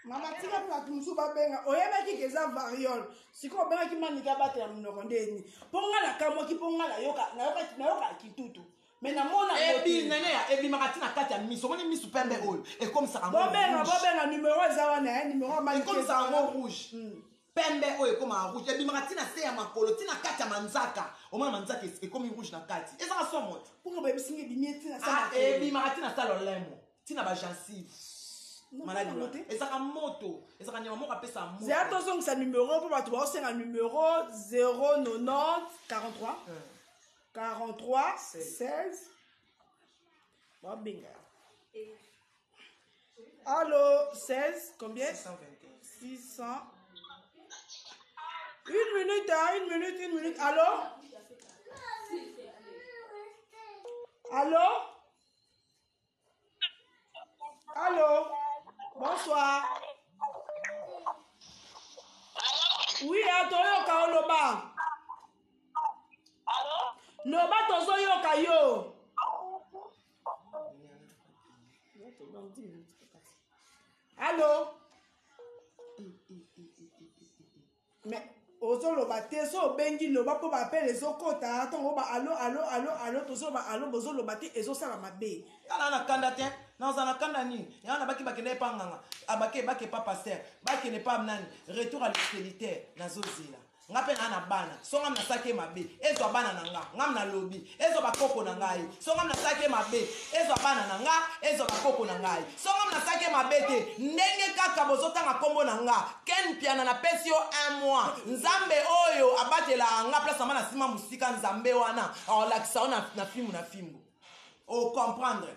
mama tika plat musu babenga oyebaki keza variole siko bengaki manika batela munoko ndeni ponga la kamoki ponga la yoka nayoka kitutu mais namona ebi nene ya ebi makati na kati ya miso moni misu pembe oyo et comme ça bobenga numéro eza wana numéro manika comme ça en rouge pembe oyo comme en rouge ebi makati na se ya makolo tina kati ya manzaka omona manzaka et comme rouge na kati eza ka somo ponga ba bisingi bimieti na sa ebi makati na salo lemo tina ba gencive maladi ezaka moto ezaka nyama moko apesa moto zia tozongisa numéro mpo bato baosenga numéro 090 43 43 16 babenga allo 16 combien 600 une minute allo bonsoir. Oui, toyoka oloba. Loba tozoyoka yo. Allô? Mais ozoloba te so bengi loba po ba pele ezokota tongo ba allo tozoba allo bozoloba te ezosala mabe. Kala na kanda te na kanda nini yana baki bakende panganga abake bake pa pasteur bake ne pa nani retour à l'utilitaire nazozila ngape na bana songa na sake mabe ezo bana na nga ngam na lobi ezo bakoko na ngai songa na sake mabe ezo bana na nga ezo bakoko na ngai songa na sake mabe te ndenge kaka bozotanga kombo na nga ken piana na pesio 1 mois nzambe oyo abatela nga place na sima musika nzambe wana lakisa na filmu o comprendre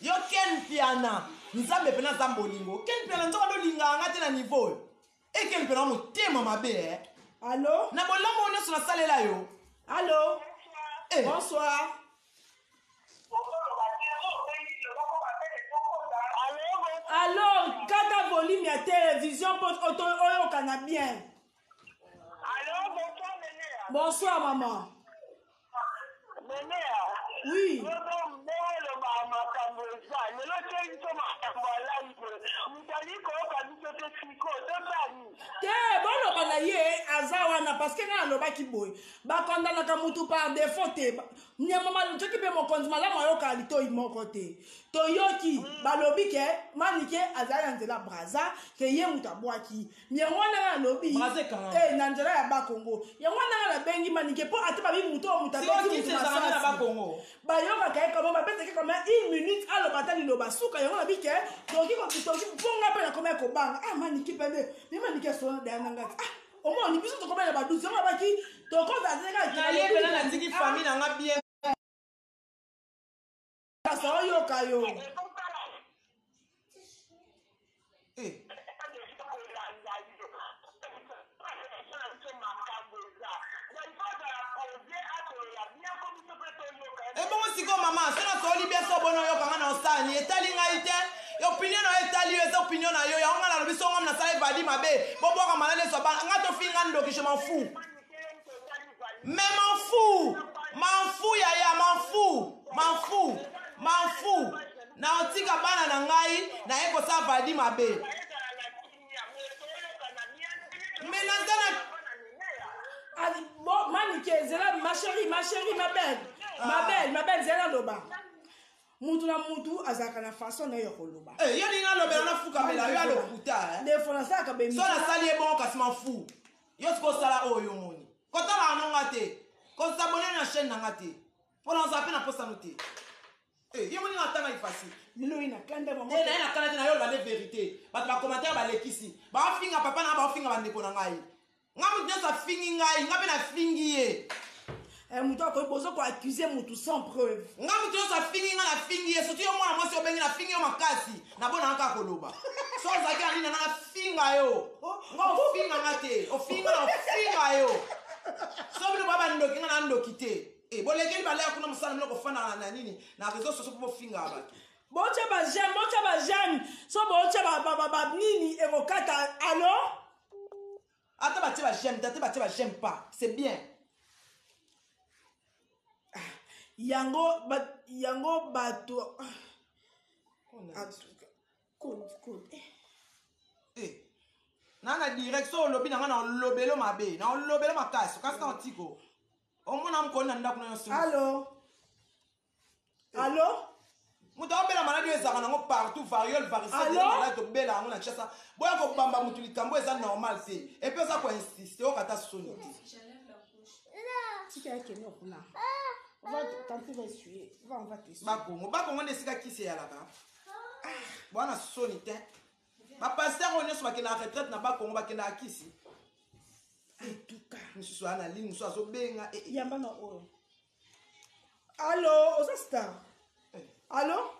yo ken piana nzambe pena zambolingo ken piana nzoka do linga nga te na niveau e ken piana motema mabe allo na bolamu nyonso na salela yo allo bonsoir allo kaka volume ya télévision po oyoka na bien bonsoir maman oui te boloba na ye aza wana parceke nga alobaki boye bakondanaka mutu par défaut te nyamama soki mpe mokonzi malamu ayoka litoi moko te toyoki balobi ke manike azali na nzela braza ke ye mutu abwaki yango wana nga alobi na nzela ya bakongo yango wana nga nabengi manike mpo ate babi mutu oyo mutu abeti mutu masasi bayokaka ye kama babetaki kama 1 minute aloba ata liloba suka yango nabi ke toki mponga mpe nakoma ekobanga manike pembe me manike sona daya na ngati omoni biso tokobela badusi yango abaki tokozazeka natiki famille nanga bien kasa oyoka yo ebongo siko mama sona soli biso bono yokanga na osani etali ngai te opinion na etali yo eza opinion na yo yango nga nalobi songa na sala evadi mabe bobwaka malale so bana nga tofinga ndoki je m'en fous mais m'en fous yaya m'en fous na otika bana na ngai na ye kosala vadi mabe mais nazana manike ezela ma chérie ma belle zela loba mutu na mutu azalaka na façon na yo koloba yo ninga lobela na fukamela yo alokuta defo nasalaka so nasali ye bongo kasi mafu yo sikosala oyo moni kotala anonga te kosabone na chaîne nanga te mpona oza mpe na posano te ye moni natanga ifasi lelo ye nakanda naye nakanda te na yo loba nde vérité bato bacommentaire balekisi baofinga papa nanga baofinga bandeko na ngai nga mutu nyonso afingi ngai nga mpe nafingi ye mutu akoyi bozo koaccuse mutu sans preuve nga mutu nyonso afingi nga nafingi ye surtout yo mwana mwasi obengi nafingi yo makasi nabona nga kaka koloba so ozalaki na nini nanga nafinga yo nga ofinga nga te ofinga na ofinga yo so bino baba ndoki nga na ndoki te Eh, bon, les gars, ils vont aller à Kouna Moussana, ils vont faire na nini, na réseau social pour finir avec. Bocha ba j'aime. So bocha ba nini evokata. Allô? Attends, bah, j'aime pas. C'est bien. Yango bato. Code. Eh. Nana direction lobby na lobelo mabe. Na lobelo makasi. Kasi ka ntiko. Omona mkona ndaku na yosu. Allô? Mutu obela maladi ezaka nango partout variole varicelle na to bela ngo na chasa. Boya ko bamba mutu likambo eza normal te. Et puis ça ko insister o kata soni te. Si tu as quelqu'un là. On va tenter d'essuyer. On va tester. Bakongo ndesika kisi ya laba. Bwana soni te. Ba pasteur on est sur la retraite na bakongo ba kenda kisi. En tout cas, Monsieur soit na ligne soit so benga e yamba na oyo. Allô, Osasta. Allô?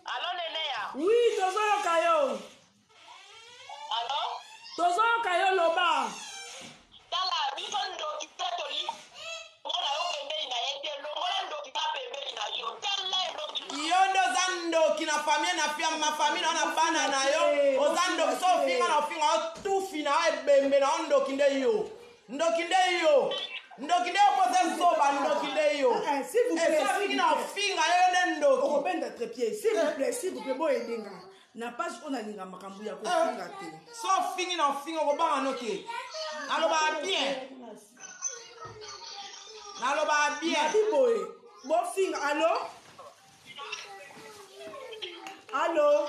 Allô, Nénéa? Oui, tozo kayo. Allô? Tozo kayo loba. Tala, biso ndoki petoli. Mwana yo pembeni na yete, longola ndoki ka pembeni na yo. Tala ndoki. yondo zando kina famille na fia ma famille na bana na yo ozando so finga na finga tu fina ebembe na ndoki nde yo pose so ba ndoki nde yo S'il vous plaît, ça finga na finga yo ndoki on va mettre pied. S'il vous plaît, boy edenga. Na page on a linga makambu ya ko finga te. so finga na finga ko ba noki aloba bien Boy, bo finga. Allô? Allô?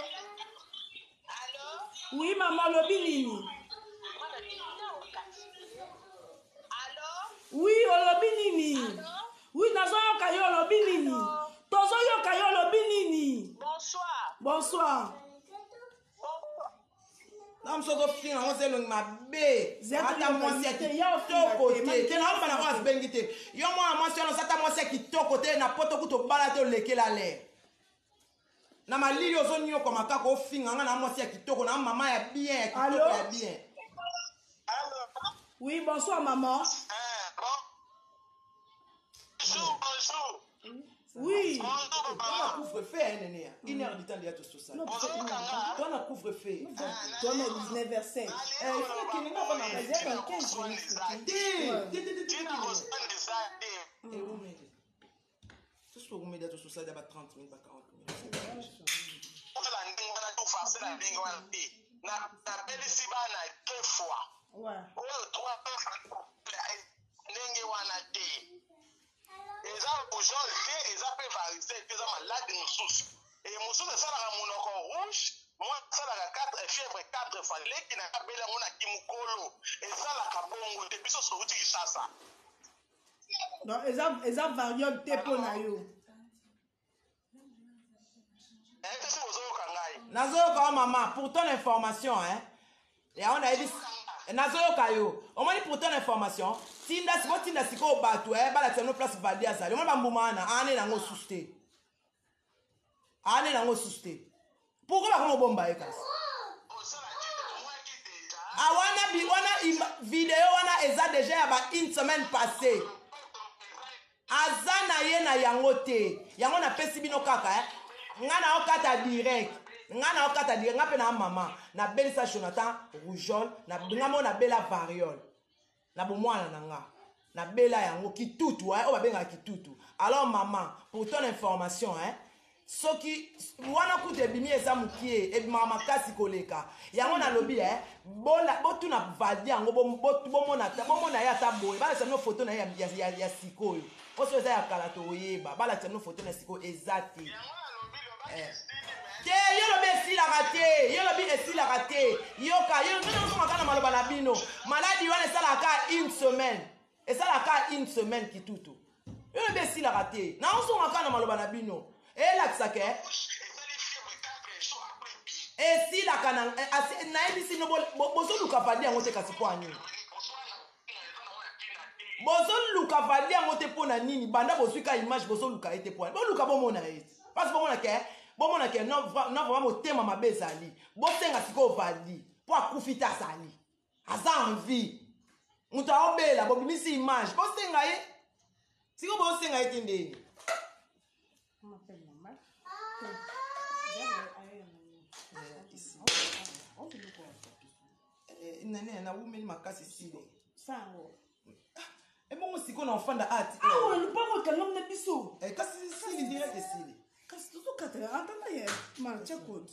Oui, maman, lobi nini? Oui, olobi nini? Oui, nazo yoka yo lobi nini? Tozo yoka yo lobi nini? Bonsoir. Nam so go finga on se long mabe ata mwasi kitoko te ke na bana kwa bengite yo mwana mwasi ono sata mwasi kitoko te na poto kuto bala te lekela le na malili ozonyo kwa makaka ofinga nga na mwasi kitoko na mama ya bien kitoko ya bien. Allô? Oui, bonsoir maman. Bonjour. Oui. Toi couvre-feu nene une heure du temps de tout ça. Toi na couvre-feu. Toi na 19h05. Il faut que ninga bana Vas-y, dans 15 minutes. C'est ce que vous mettez tout ça d'abord 30 minutes, 40 minutes. Ouais. eza rougeole te eza mpe varicelle te eza maladi mosusu mosusu esalaka monoko rouge mwa esalaka fièvre 4 fois leki na kabeli yango na kimokolo esalaka bongo te biso souti kishasa Donc, eza variable te po na yo. esi ozoyoka ngai Nazoyoka maman pour ton information hein. Et on a dit nazoyoka yo. On m'a dit pour ton information. Tinda siko batu bala teno place valide azali. On ba mbumana ane nango suste. Pourquoi ba komo bomba ekas? Wana vidéo wana eza déjà ya ba une semaine passée. Azana ye na yango te. Yango na pesi bino kaka ngana okata direct. Nga pe na mama na belisa Jonathan rougeole na ngamo na bela variole. Na bomwana nanga. Na bela yango kitutu o babenga kitutu. Alors maman, pour ton information soki wana kute bimi eza mukie e mama kasi koleka. Yango na lobi bola botu na vadi yango bomona ya taboy. Bala sa no photo na ya sikoyo. Oso eza ya kalato oyeba. Bala sa no photo na sikoyo ezati. Yolobi esilaka te. Yoka na maloba na bino. Maladi wana esalaka une semaine kitutu. Yolobi esilaka te. Na osomaka na maloba na bino. Elakisake. Esilaka na ebisi no bozoluka vadi yango te kasi po ani. Bozoluka vadi yango te po na nini. Banda bozwika image bozoluka ete po ani. Boluka bomona ete. Parce bomona ke bomona ke non vraiment motema mabe ezali bosenga siko vali po akufita sali aza envie Mutu aobela bobimisi image. Bosenga ye. Siko bosenga ye tindeni. On m'appelle normal. Nane na wumeli makasi sile. Sango. Et bon siko na enfant da ati. Ah ouais, le pas kangam na biso. Kasi sile direct sile. Kasi tout kata entendre hier. Man check code.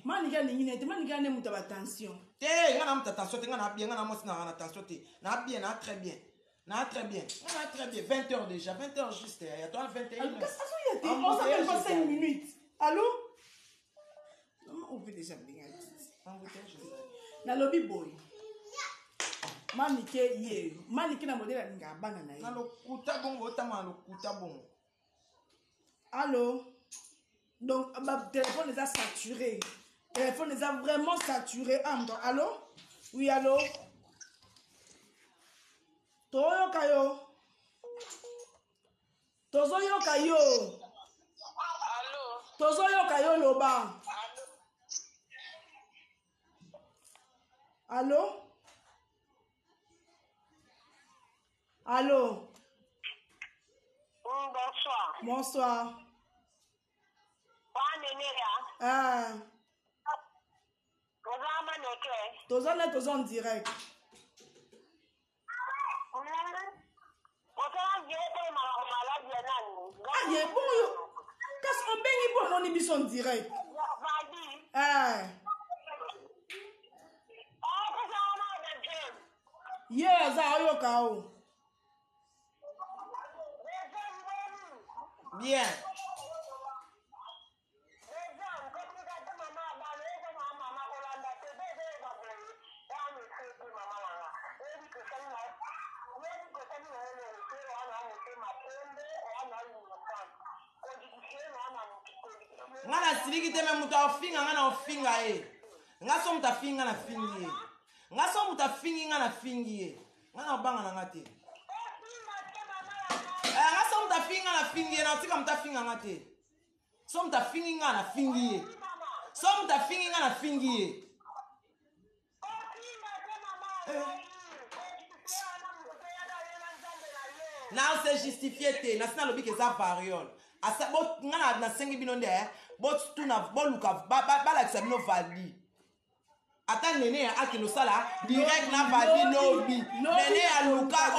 Man ga ningi te man ga ne muta attention. Te ngana muta attention te ngana bien ngana mosi na attention te. Na bien na très bien. Na très bien. On a très bien 20h déjà, 20h juste. Il y a toi 21h. Qu'est-ce que tu as dit? On s'appelle pas 5 minutes. Allô? On peut déjà bien. Na lobby boy. Manike ye. Manike na modèle nga bana na ye. Na lokuta bongo tama lokuta bongo. Allô? Donc ma téléphone est saturé. Téléphone est vraiment saturé. Allô? Oui, allô? Toyo kayo. Tozo yo kayo. Allô? Tozo yo kayo loba. Allô? Allô? Bonsoir. Bonsoir. Ah. Tozo en direct. Ah, il est bon. Qu'est-ce qu'on bénit pour mon émission direct? Ah. Yeah, ça yo kao. Bien. Ngana siliki teme muta ofinga ngana ofinga e. Ngaso muta finga na fingi e. Ngaso muta fingi ngana fingi e. Ngana obanga na ngate. Ngaso muta finga na fingi e na tika muta finga ngate. So muta fingi ngana fingi e. So muta fingi ngana fingi e. Na se justifier te, na sina lobi ke za variole. Asa bot ngana na sengi binonde bot tuna boluka bala kisa bino vali. Ata nene akino sala direct na vali lobi. Nene ya luka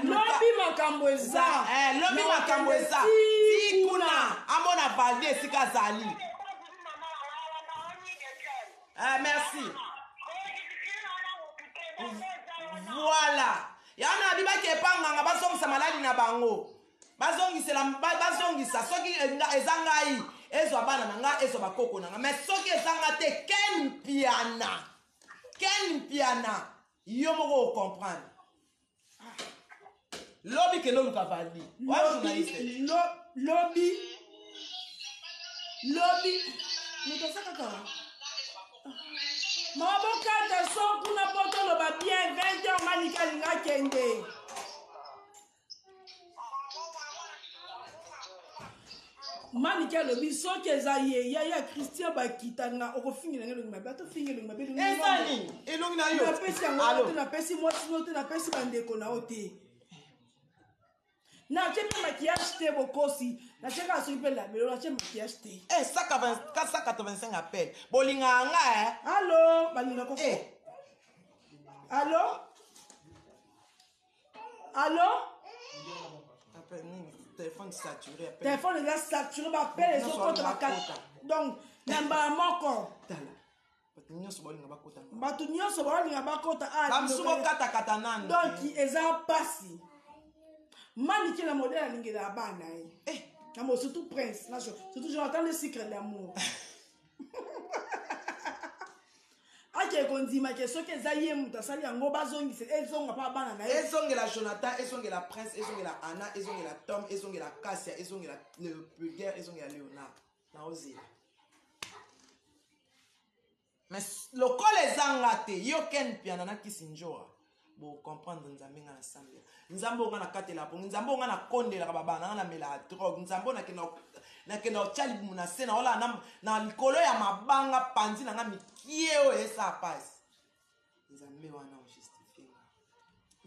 lobi makambo eza. Lobi makambo eza. Ti kuna amona vali esika zali. Merci. Voilà. Yana biba ke panganga bazongisa maladi na bango. Bazongisa soki ezangai ezwa bana nanga ezwa bakoko nanga mais soki ezanga te ken piana yo moko comprendre. Lobi ke loluka vali. Lobi mutosaka ka. Mabokata so kuna poto lo ba bien 20h manika linga kende. Manika lo biso keza ye ya Christian ba kitanga okofingira ngelo ngaba to fingelo ngaba lo. Ezani elongi na yo. Na pesi yango na pesi moto na pesi bandeko na ote. Na chepe maquillage te bokosi. Na cheka so ipe la belo na chepe maquillage te. 485 appels. Bolinga nga Allô, balinga ko. Allô? Allô? Appel téléphone saturé. Téléphone est saturé, ma appel les autres donc namba moko. Batu nyonso balinga bakota donc eza pasi. Maniki na modèle alingi la bana na surtout prince na surtout j'entends le secret d'amour. Ake kondima ke soki ezaye muta sali yango bazongisa ezonga pa bana na ye. Ezongela Jonathan, ezongela Prince, ezongela Anna, ezongela Tom, ezongela Cassia, ezongela le Pulgaire, ezongela Léonard. Na ozela. Mais lokole ezanga te yo ken piana na kisinjoa. Bo comprendre nzambe nga na sambela. Nzambe nga na katela po, nzambe nga na kondela ka babana na mela drogue, nzambe na kena ochali muna sena wala na likolo ya mabanga panzi na nga mikie o esa passe. Nzambe wana o justifie.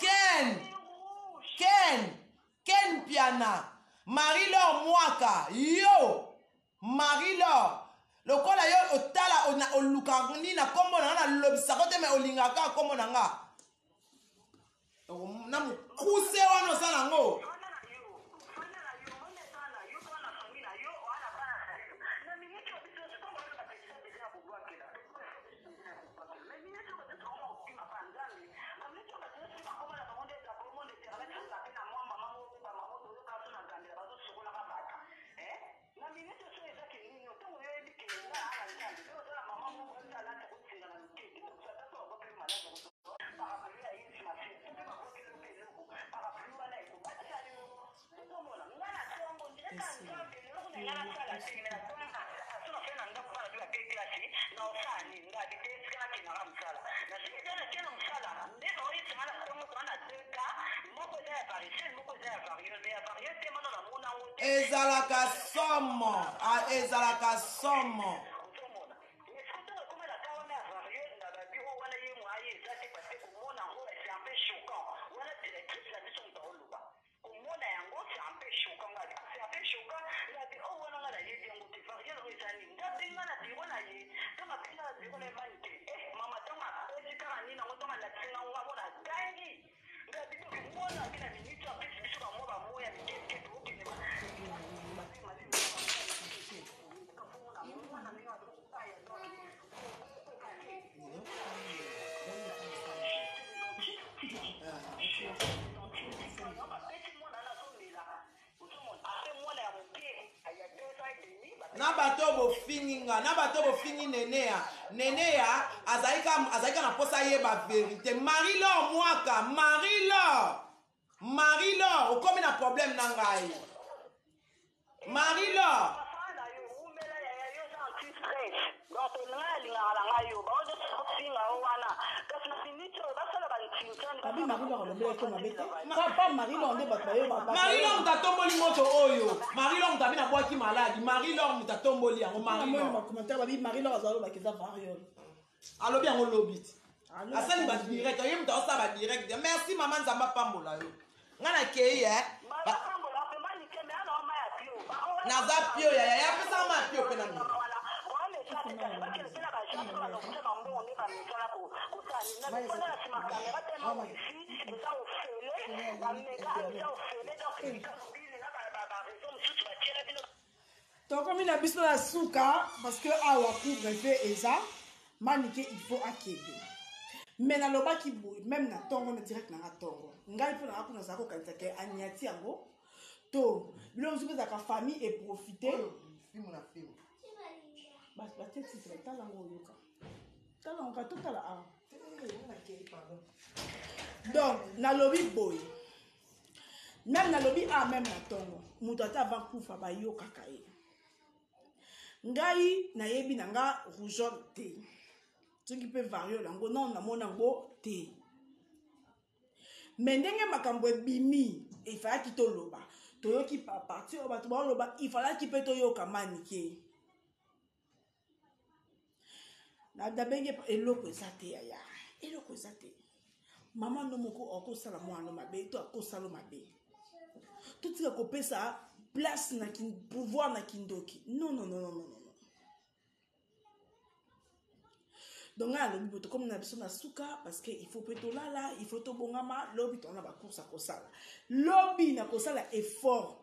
Ken. Ken Piana, Marie-Laure Mwaka, yo, Marie-Laure, lokola yo otala olukanguni na kombo na lobisako te me olingaka kombo na nga. Na mukuse wana osala ngo. Ezalaka somo. Na bato bo fingi nenea azaika na posa yeba vérité. Marie-Laure Mwaka, Marie-Laure okomi na problème na ngai. Marie-Laure Marie-Laure mutatomboli moto oyo. Marie-Laure mutabi na bwaki maladi. Marie-Laure mutatomboli yango Marie-Laure. Alobi yango lobit. Asali ba direct. Oye mutaosa ba direct. Merci maman Nzamba pambola yo. Ngana keye naza pio ya pesa ma pio pena mi. Donc comme il a besoin de la souka parce que awa couvre fait eza manique il faut akebe. Mais na loba ki boy même na tongo na direct na tongo. Ngai pour na kuna zako kanisa ke anyati yango. To bilon zuko za ka famille et profiter. Film na film. Bas tete titre tala ngo yoka. Tala on ka to tala a. Donc na lobi boy. Même na lobi a même na tongo. Mutata va kufa ba yoka kae. Ngai na yebi na nga rougeole te. Ce qui peut varier lango non na mona ngo te. Mais ndenge makambo bimi il fallait qu'il to loba. Toyo ki pa partir au batu loba il fallait qu'il peut to yoka manike. Na dabenge eloko ezate ya. Eloko ezate. Maman no moko oko sala mwana mabe to ko sala mabe. Tout ce que kopesa place na kin pouvoir na kindoki. Non. Donc là le but comme na biso na suka parce que il faut peto là il faut to bongama lobby to na ba course ko sala. Lobby na ko sala effort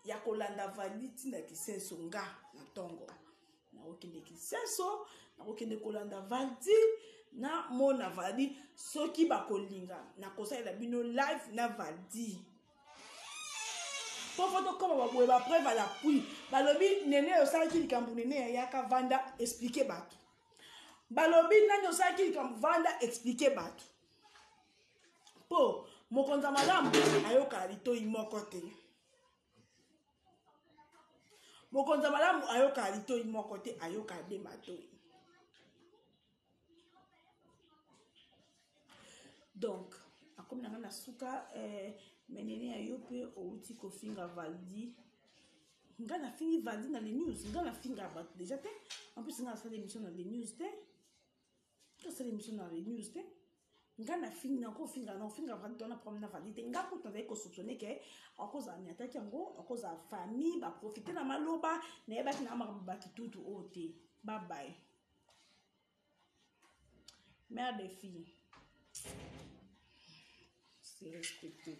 ya ko landa valiti na kisenso nga na tongo. Na okende kisenso na okende ko landa valiti na mona vali soki ba kolinga na ko sala bino live na validi. Pour photo comme on va preuve à l'appui. Balobi nene osala ki likambu nene ya ka vanda expliquer batu. Balobi nani osala ki likambu vanda expliquer batu. Po mokonza malamu ayoka lito imoko te. Mokonza malamu ayoka lito imoko te ayoka de matoi. Donc comme na suka menene ayope outi ko finga validi ngana fingi validi na les news ngana finga bat déjà te en plus ngana faire l'émission dans les news te to faire l'émission dans les news te nga na finga ko finga non finga va dona problème na valide nga ko tave ko soupçonner que à cause ami attaque yango à cause de famille ba profiter na maloba na ba na ba kitutu ote bye bye mère des filles c'est respecté.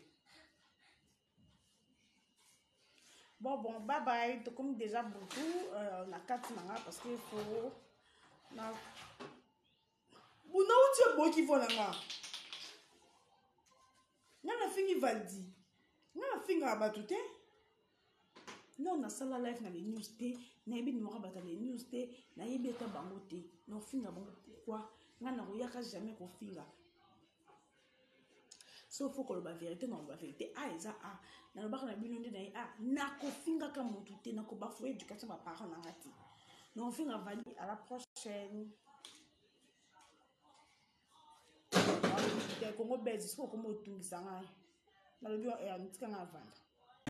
Bon, bye bye. Tu comme déjà beaucoup. La 4 nanga parce qu'il faut. Na. Vous n'avez pas beau qui vont là. N'a fini Valdi. N'a fini abatute. Non, na sala life na les news té. Na yebi nous rabata les news té. Na yebi ta bangote. Non finga bango pourquoi? N'a na royaka jamais qu'on finga. So faut que la vérité non la vérité ah eza ah na le baka na bino ndé na ah na ko finga ka mutu te na ko bafouer éducation ba parents na ngati non finga vali à la prochaine Congo bezi so ko mo tungisa nga na le bio e antika nga vanda